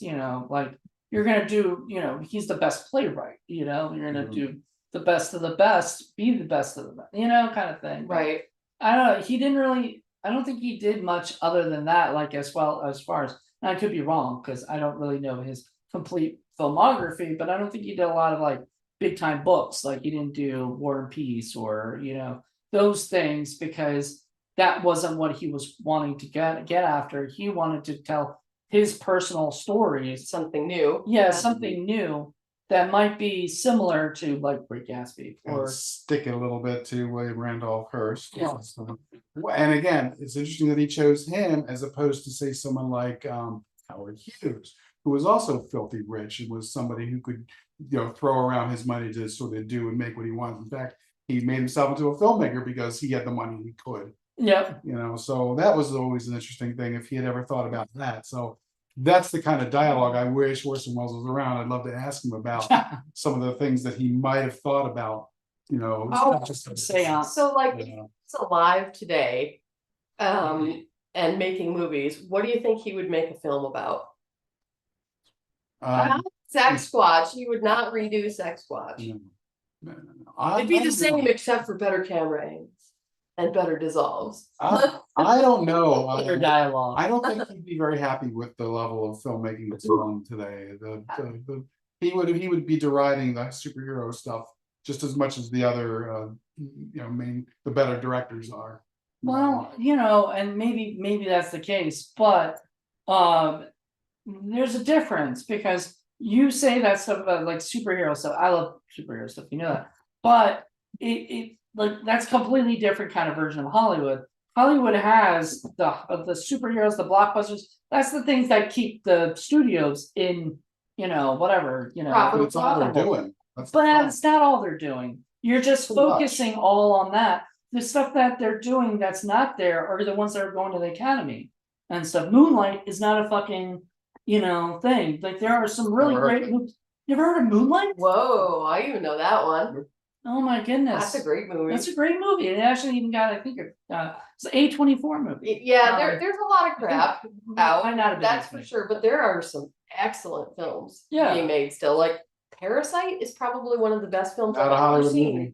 like you're gonna do, he's the best playwright. You're gonna do the best of the best, be the best of the best, kind of thing. Right. I don't know. He didn't really. I don't think he did much other than that. Like as far as, and I could be wrong because I don't really know his complete filmography, but I don't think he did a lot of like big time books. Like he didn't do War and Peace or those things, because that wasn't what he was wanting to get after. He wanted to tell his personal stories, something new. Yeah, something new that might be similar to like Great Gatsby, or stick it a little bit to William Randolph Hearst. Yeah. And again, it's interesting that he chose him as opposed to say someone like Howard Hughes, who was also filthy rich and was somebody who could throw around his money to sort of do and make what he wanted. In fact, he made himself into a filmmaker because he had the money he could. Yep. So that was always an interesting thing if he had ever thought about that. So that's the kind of dialogue I wish Orson Welles was around. I'd love to ask him about some of the things that he might have thought about, just seance. So like if he's alive today, and making movies, what do you think he would make a film about? Sex Squatch. He would not redo Sex Squatch. No. It'd be the same except for better camera angles and better dissolves. I don't know. Better dialogue. I don't think he'd be very happy with the level of filmmaking that's on today. He would be deriding the superhero stuff just as much as the other the better directors are. Well, and maybe that's the case, but there's a difference, because you say that stuff about like superhero stuff. I love superhero stuff, that, but it like that's completely different kind of version of Hollywood. Hollywood has the superheroes, the blockbusters. That's the things that keep the studios in, whatever, But it's all they're doing. But it's not all they're doing. You're just focusing all on that. The stuff that they're doing that's not there are the ones that are going to the Academy and stuff. Moonlight is not a fucking, thing. Like there are some really great movies. You ever heard of Moonlight? Whoa, I even know that one. Oh my goodness. That's a great movie. That's a great movie. It actually even got, I think, it's an A24 movie. Yeah, there's a lot of crap out. Might not have been That's for sure. But there are some excellent films being made still. Like Parasite is probably one of the best films I've ever seen. Movie.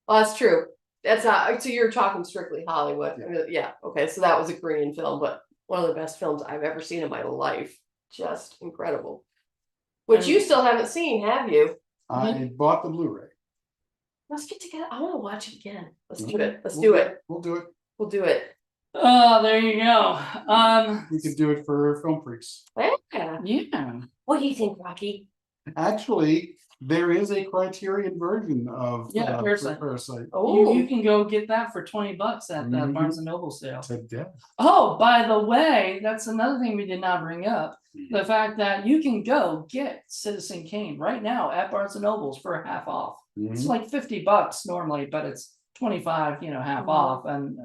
Well, that's true. That's not. So you're talking strictly Hollywood. Yeah. Okay. So that was a Korean film, but one of the best films I've ever seen in my life. Just incredible. Which you still haven't seen, have you? I bought the Blu-ray. Let's get together. I want to watch it again. Let's do it. Let's do it. We'll do it. We'll do it. Oh, there you go. We could do it for Film Freaks. Yeah. Yeah. What do you think, Rocky? Actually, there is a Criterion version of Parasite. Oh, you can go get that for $20 at the Barnes and Noble sale. Today. Oh, by the way, that's another thing we did not bring up. The fact that you can go get Citizen Kane right now at Barnes and Nobles for half off. It's like $50 normally, but it's 25, half off, and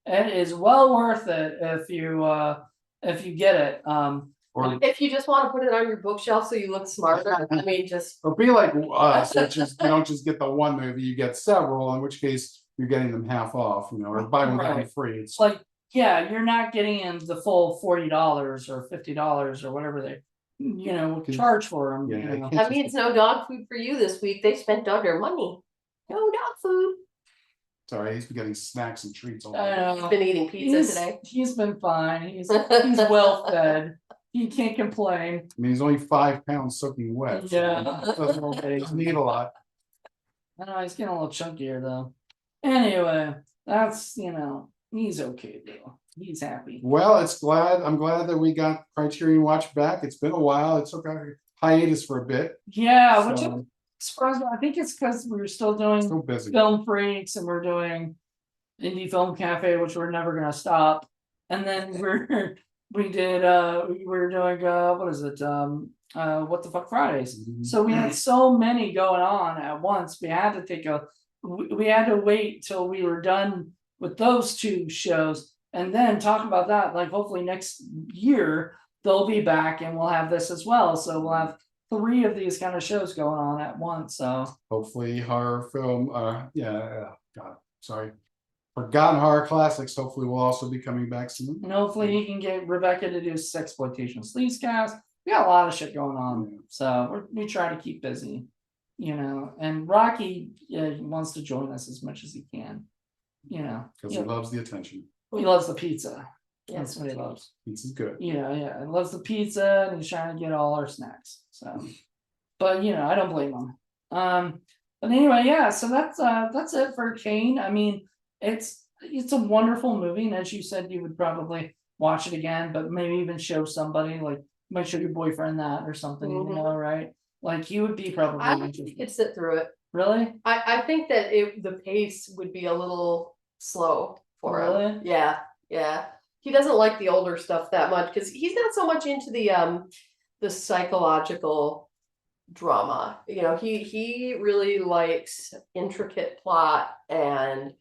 it is well worth it if you get it. Or if you just want to put it on your bookshelf so you look smarter, I mean, just or be like us, which is you don't just get the one movie, you get several, in which case you're getting them half off, or buy one get one free. It's like, yeah, you're not getting in the full $40 or $50 or whatever they charge for them. That means no dog food for you this week. They spent all their money. No dog food. Sorry, he's been getting snacks and treats all day. He's been eating pizza today. He's been fine. He's well fed. He can't complain. I mean, he's only 5 pounds soaking wet. Yeah. So he doesn't eat a lot. I know he's getting a little chunkier though. Anyway, that's he's okay though. He's happy. Well, I'm glad that we got Criterion Watch back. It's been a while. It took a hiatus for a bit. Yeah, which I'm surprised. I think it's because we were still doing busy. Film Freaks, and we're doing Indie Film Cafe, which we're never gonna stop. And then we were doing what is it? What the Fuck Fridays. So we had so many going on at once. We had to wait till we were done with those two shows, and then talk about that. Like hopefully next year they'll be back and we'll have this as well. So we'll have 3 of these kind of shows going on at once. So Hopefully horror film, God, sorry. Forgotten horror classics, hopefully will also be coming back soon. and hopefully he can get Rebecca to do Sexploitation Sleazecast. We got a lot of shit going on. So we try to keep busy, and Rocky he wants to join us as much as he can, Because he loves the attention. he loves the pizza. Yeah. That's what he loves. Pizza's good. He loves the pizza and he's trying to get all our snacks. So, but I don't blame him. But anyway, yeah, so that's it for Kane. I mean, it's a wonderful movie, and as you said, you would probably watch it again, but maybe even show somebody, like might show your boyfriend that or something, right? Like he would be probably I think you could sit through it. Really? I think that the pace would be a little slow for him. Yeah. He doesn't like the older stuff that much because he's not so much into the psychological drama. He really likes intricate plot and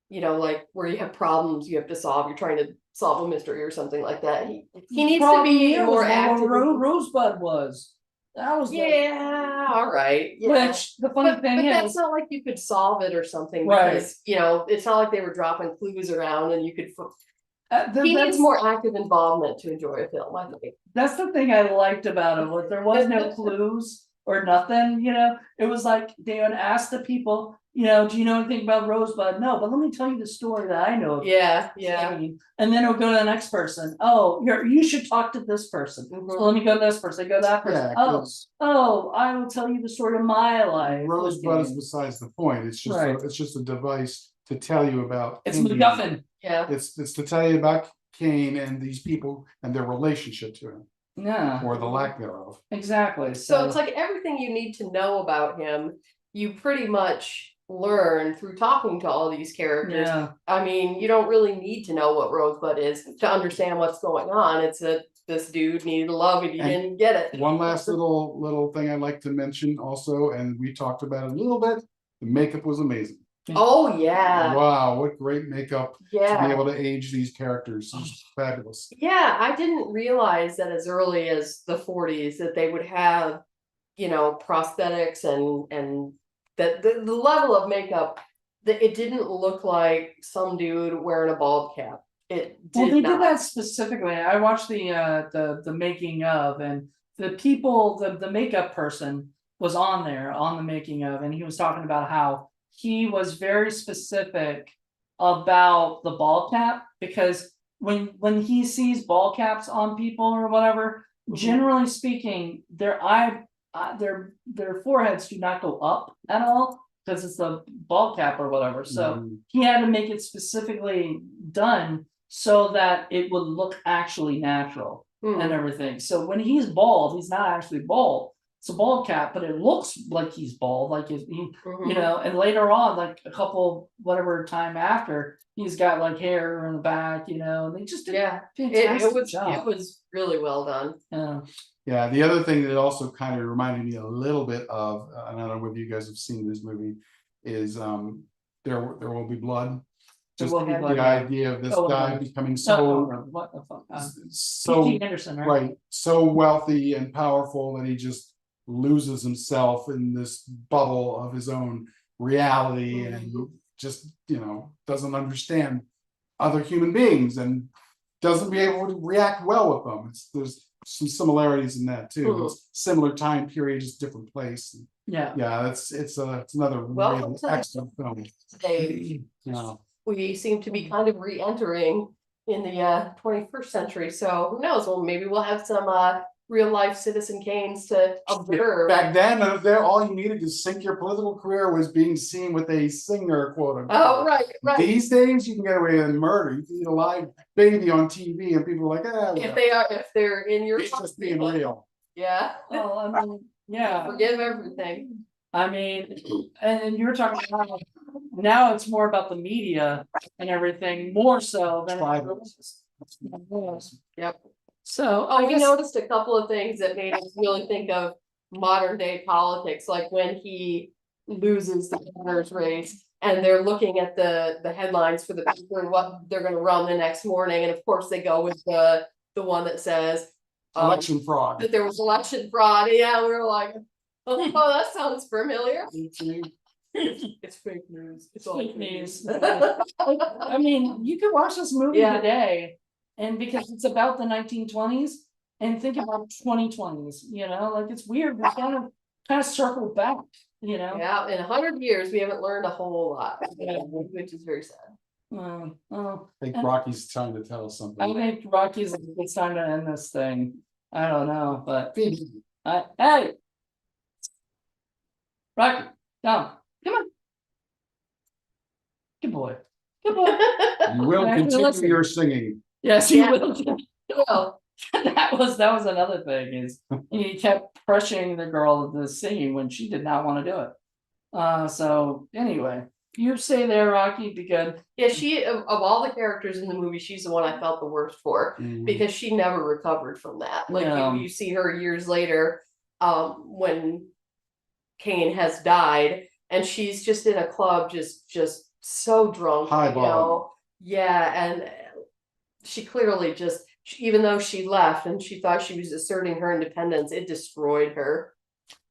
like where you have problems you have to solve. You're trying to solve a mystery or something like that. He needs to be more active. Rosebud was. That was all right. Yeah. Which the funny thing but is, that's not like you could solve it or something, right? Because it's not like they were dropping clues around and you could. He needs more active involvement to enjoy a film, I think. That's the thing I liked about it, was there was no clues or nothing, it was like they would ask the people, do you know anything about Rosebud? No, but let me tell you the story that I know. Yeah. And then it'll go to the next person. Oh, you should talk to this person. So let me go to this person, go to that person. I will tell you the story of my life. Rosebud is besides the point. It's just a device to tell you about. It's MacGuffin. Yeah. It's to tell you about Kane and these people and their relationship to him. Yeah. Or the lack thereof. Exactly. So it's like everything you need to know about him, you pretty much learn through talking to all these characters. Yeah. I mean, you don't really need to know what Rosebud is to understand what's going on. It's this dude needed love and he didn't get it. One last little thing I'd like to mention also, and we talked about it a little bit. The makeup was amazing. Oh yeah. Wow, what great makeup to Yeah. be able to age these characters. It's fabulous. Yeah, I didn't realize that as early as the 40s that they would have, prosthetics and that the level of makeup, that it didn't look like some dude wearing a bald cap. It did they not. did that specifically. I watched the making of, and the people, the makeup person was on there on the making of, and he was talking about how he was very specific about the bald cap, because when he sees bald caps on people or whatever, generally speaking, their foreheads do not go up at all because it's the bald cap or whatever. So he had to make it specifically done so that it would look actually natural and everything. So when he's bald, he's not actually bald. It's a bald cap, but it looks like he's bald, like and later on, like a couple whatever time after, he's got like hair in the back, and they just did a fantastic job. It was really well done. Yeah, the other thing that also kind of reminded me a little bit of, and I don't know whether you guys have seen this movie, is There Will Be Blood. Just the idea of this guy becoming so Anderson, right? So wealthy and powerful that he just loses himself in this bubble of his own reality and just doesn't understand other human beings and doesn't be able to react well with them. There's some similarities in that too. It's similar time period, just different place. It's another really excellent film. We seem to be kind of re-entering in the 21st century, so who knows? Well, maybe we'll have some real life Citizen Kanes to observe. Back then, all you needed to sink your political career was being seen with a singer, quote unquote. Oh, right. These days, you can get away with murder. You can eat a live baby on TV, and people are like, if they're in your, it's just being real. Yeah. Well, I mean, yeah. Forgive everything. I mean, and you were talking about now it's more about the media and everything, more so than it was. Yep. So we noticed a couple of things that made us really think of modern day politics, like when he loses the governor's race and they're looking at the headlines for the paper and what they're gonna run the next morning, and of course they go with the one that says Election fraud. that there was election fraud. Yeah, we were like, oh, that sounds familiar. It's fake news. It's all Fake news. I mean, you could watch this movie Yeah. today, and because it's about the 1920s, and think about 2020s. You know, like it's weird. We kind of circle back. You know. Yeah, in 100 years, we haven't learned a whole lot, which is very sad. Well, I think Rocky's trying to tell us I something. think Rocky's it's time to end this thing. I don't know, but Phoebe, hey, Rocky, down, come on, good boy, good boy. you will Actually, continue listen. your singing. Yes, you Yeah. will. Well, that was another thing is he kept pressuring the girl to singing when she did not want to do it. So anyway, you stay there, Rocky. Be good. yeah, she of all the characters in the movie, she's the one I felt the worst for because she never recovered from that. Like No. you see her years later, when Kane has died, and she's just in a club, just so drunk, Highballing. Yeah, and she clearly just, even though she left and she thought she was asserting her independence, it destroyed her.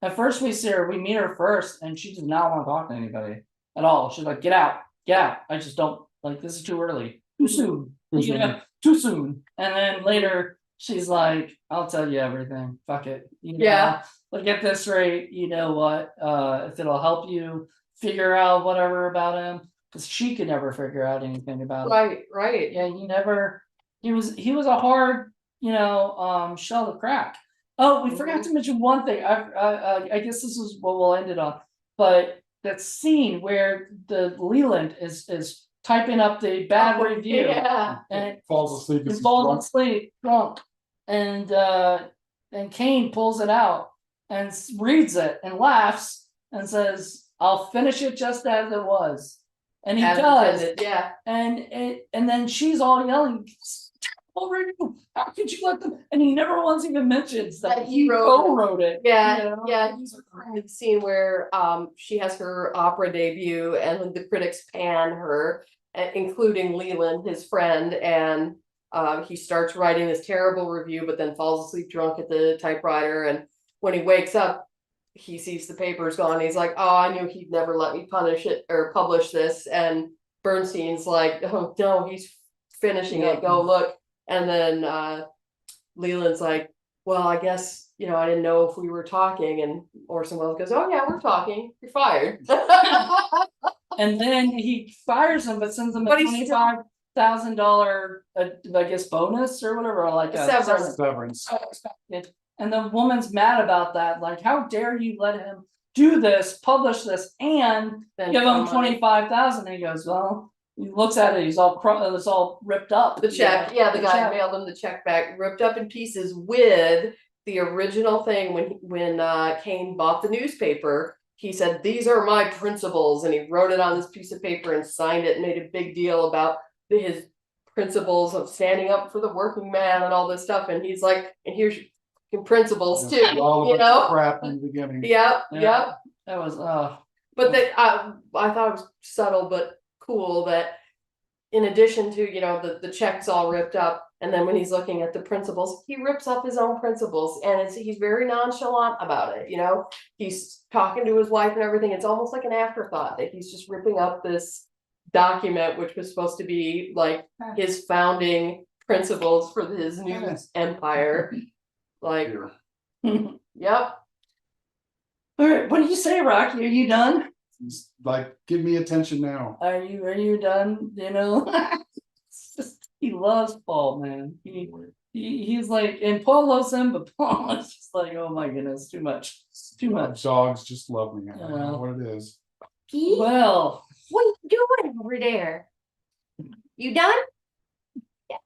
At first, we meet her first, and she does not want to talk to anybody at all. She's like, "Get out, get out! I just don't like this. Is too early, too soon, you know, too soon." And then later, she's like, "I'll tell you everything. Fuck it, you know? Yeah. Like at this rate, you know what? If it'll help you figure out whatever about him, because she could never figure out anything about him. Right. Yeah, he was a hard, shell to crack. Oh, we forgot to mention one thing. I guess this is what we'll end it on. But that scene where the Leland is typing up the bad review, Yeah. and falls asleep. he falls asleep drunk, and Kane pulls it out and reads it and laughs and says, "I'll finish it just as it was," and he does. Yeah. And then she's all yelling, "Already, how could you let them?" And he never once even mentions that he co-wrote it. Yeah, yeah. He's referring to the scene where she has her opera debut and the critics pan her, including Leland, his friend, and he starts writing this terrible review, but then falls asleep drunk at the typewriter. And when he wakes up, he sees the papers gone. He's like, "Oh, I knew he'd never let me publish this." And Bernstein's like, "Oh no, he's finishing it. Go look." And then Leland's like, "Well, I guess, I didn't know if we were talking." And Orson Welles goes, "Oh yeah, we're talking. You're fired." And then he fires him, but sends him a $25,000, I guess, bonus or whatever, or like a Severance. And the woman's mad about that. Like, how dare you let him do this, publish this, and Then give him come on. 25,000? And he goes, well, he looks at it, it's all ripped up. The check, the guy mailed him the check back, ripped up in pieces with the original thing. When Kane bought the newspaper, he said, "These are my principles," and he wrote it on this piece of paper and signed it and made a big deal about his principles of standing up for the working man and all this stuff. And he's like, "And here's your principles too," crap in the beginning. Yep. That was But that I thought it was subtle but cool that in addition to the check's all ripped up, and then when he's looking at the principles, he rips up his own principles, and he's very nonchalant about it. He's talking to his wife and everything. It's almost like an afterthought that he's just ripping up this document, which was supposed to be like his founding principles for his news empire. Like, yep. all right. What do you say, Rocky? Are you done? It's like, give me attention now. Are you done? It's just, he loves Paul, man. He's like, and Paul loves him, but Paul is just like, oh my goodness, too much. Too much. Dogs just love me. I don't know what it is. Well, What are you doing over there? You done?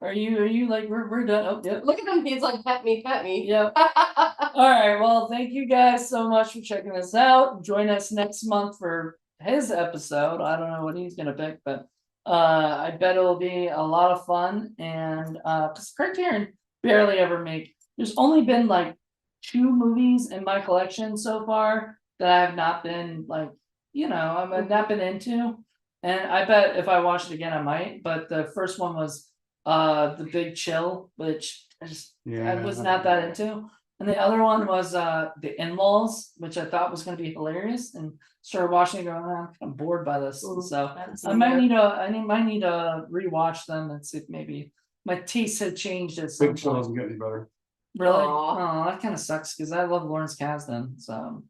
are you like we're done? Oh, yep. Look at him. He's like, pet me. Yep. All right. Well, thank you guys so much for checking this out. Join us next month for his episode. I don't know what he's gonna pick, but I bet it'll be a lot of fun. And because Criterion barely ever make. There's only been like 2 movies in my collection so far that I have not been like, I've not been into. And I bet if I watched it again, I might. But the first one was The Big Chill, which I was not that into. And the other one was The In-Laws, which I thought was going to be hilarious, and started watching it going, I'm kind of bored by this. So I might need to rewatch them and see if maybe my taste had changed at some Big Chill point. doesn't get any better. Really? Aw. Oh, that kind of sucks because I love Lawrence Kasdan. So,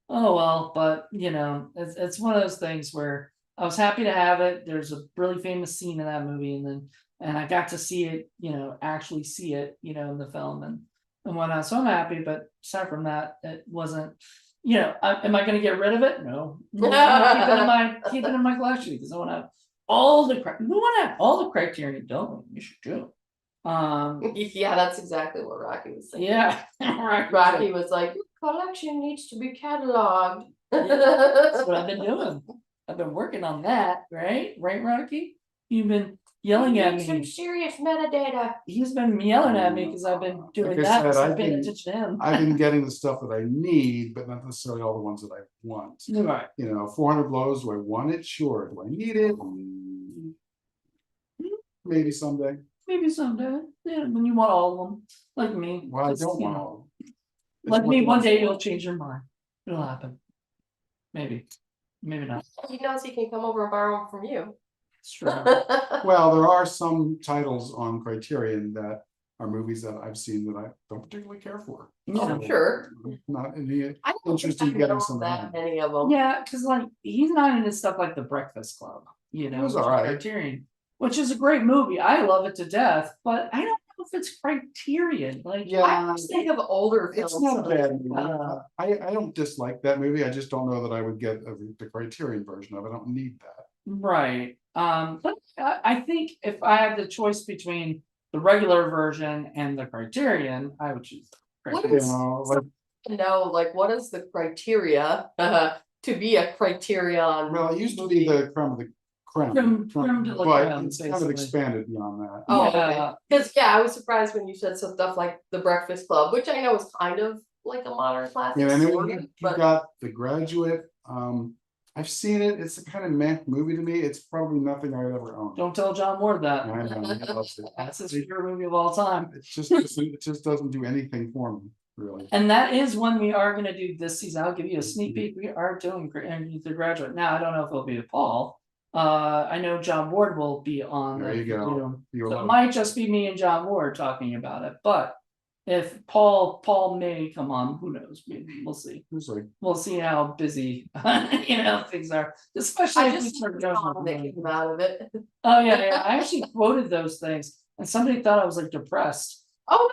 oh well. But it's one of those things where I was happy to have it. There's a really famous scene in that movie, and I got to see it. Actually see it. In the film and whatnot. So I'm happy. But aside from that, it wasn't. Am I going to get rid of it? No. Keep it in my collection because I want to have all the. We want to have all the Criterion. Don't we? You should do. Yeah, that's exactly what Rocky was saying. Yeah, Rocky was like, your collection needs to be cataloged. That's what I've been doing. I've been working on that, right, Rocky? You've been yelling at Some me. serious metadata. He's been yelling at me because I've been doing Like I that. said, Because I've I've been been- attention to him. I've been getting the stuff that I need, but not necessarily all the ones that I want. Right. 400 blows. Do I want it? Sure. Do I need it? Maybe someday. Maybe someday. Yeah, when you want all of them, like me. Well, I Just, don't you want know, all. of them. It's Like what me, the one ones day I you'll want. change your mind. It'll happen. Maybe. Maybe not. He knows he can come over and borrow them from you. It's true. Well, there are some titles on Criterion that are movies that I've seen that I don't particularly care for. Oh, Yeah. sure. I'm not any I don't interest think in I getting know some of that them. many of them. Yeah, because he's not into stuff like The Breakfast Club, was which is alright. Criterion, which is a great movie. I love it to death, but I don't know if it's Criterion. Yeah. I always think of older films. It's not a bad movie. Uh, I don't dislike that movie. I just don't know that I would get the Criterion version of it. I don't need that. Right. But I think if I had the choice between the regular version and the Criterion, I would choose the What Criterion. is- Like, No, like what is the criteria to be a criterion? well, it used to be the creme of the creme, Creme de la but creme, it's kind of basically. expanded beyond that. Oh, Yeah. Because I was surprised when you said some stuff like The Breakfast Club, which I know is kind of like a modern classic. Yeah, and then sort you of, you but got The Graduate. I've seen it. It's a kind of meh movie to me. It's probably nothing I'd ever own. Don't tell John Ward that. I know, he loves it. That's his favorite movie of all time. It just doesn't do anything for me, really. And that is one we are going to do this season. I'll give you a sneak peek. We are doing The Graduate. Now, I don't know if it'll be with Paul. I know John Ward will be on. There you go. You're So it welcome. might just be me and John Ward talking about it. But if Paul may come on, who knows? We'll see. It's like, We'll see how busy things are. Especially I if we just start saw going. that came out of it. Oh yeah. I actually quoted those things, and somebody thought I was like depressed. Oh,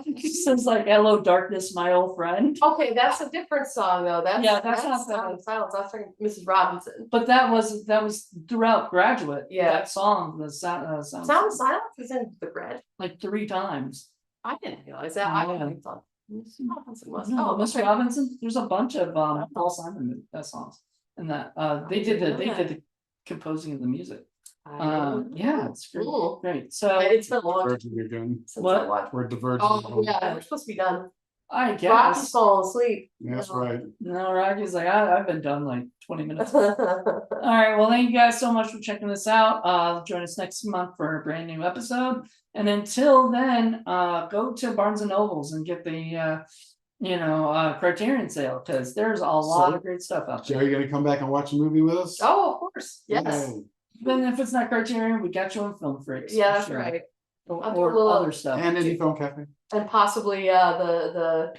He says like, "Hello, darkness, my old friend." okay, that's a different song though. That's Yeah, that's not Sound that. of Silence. I was talking Mrs. Robinson. But that was throughout Graduate. Yeah. That song, the sound, Sound of Silence is in The Grad. like 3 times. I didn't realize that. I Yeah. thought Mrs. Robinson was. No, Oh, Mr. okay. Robinson. There's a bunch of Paul Simon songs, and that they did the composing of the music. Yeah, it's great. Cool. Great. So It's been a long time diverging again. since What? I watched. We're diverging. Oh, yeah, we're supposed to be done. I Rocky's guess. falling asleep. That's right. No, Rocky's like, I've been done like 20 minutes. All right. Well, thank you guys so much for checking this out. Join us next month for a brand new episode. And until then, go to Barnes and Nobles and get the Criterion sale, because there's a lot of great stuff out So are there. you gonna come back and watch a movie with us? Oh, of course, yes. Yay. Even if it's not Criterion, we got you on Film Freaks. Yeah, for that's sure. right. Or, I'll do a or little- other stuff. And Indie Film Cafe. And possibly the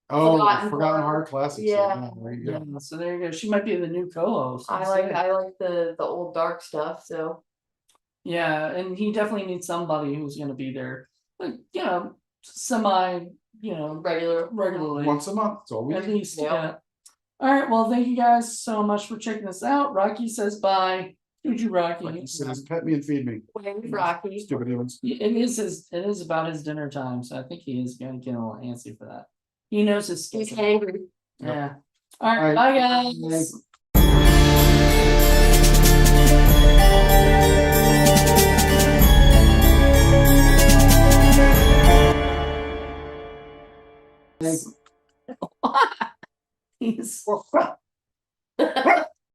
Oh, Forgotten Forgotten Heart. Heart Classics. Yeah. There you go. Yeah, so there you go. She might be the new co-host. I like the old dark stuff. So Yeah, and he definitely needs somebody who's going to be there, like semi, regularly. Once a month. That's all we At need. least, Yep. yeah. All right, well, thank you guys so much for checking this out. Rocky says bye. Who'd you, Rocky? Like he says, pet me and feed me. Wayne Rocky. Stupid humans. It is about his dinner time, so I think he is going to get a little antsy for that. He knows his He's schedule. angry. Yeah. All right, All right, bye guys. Thanks. He's Well,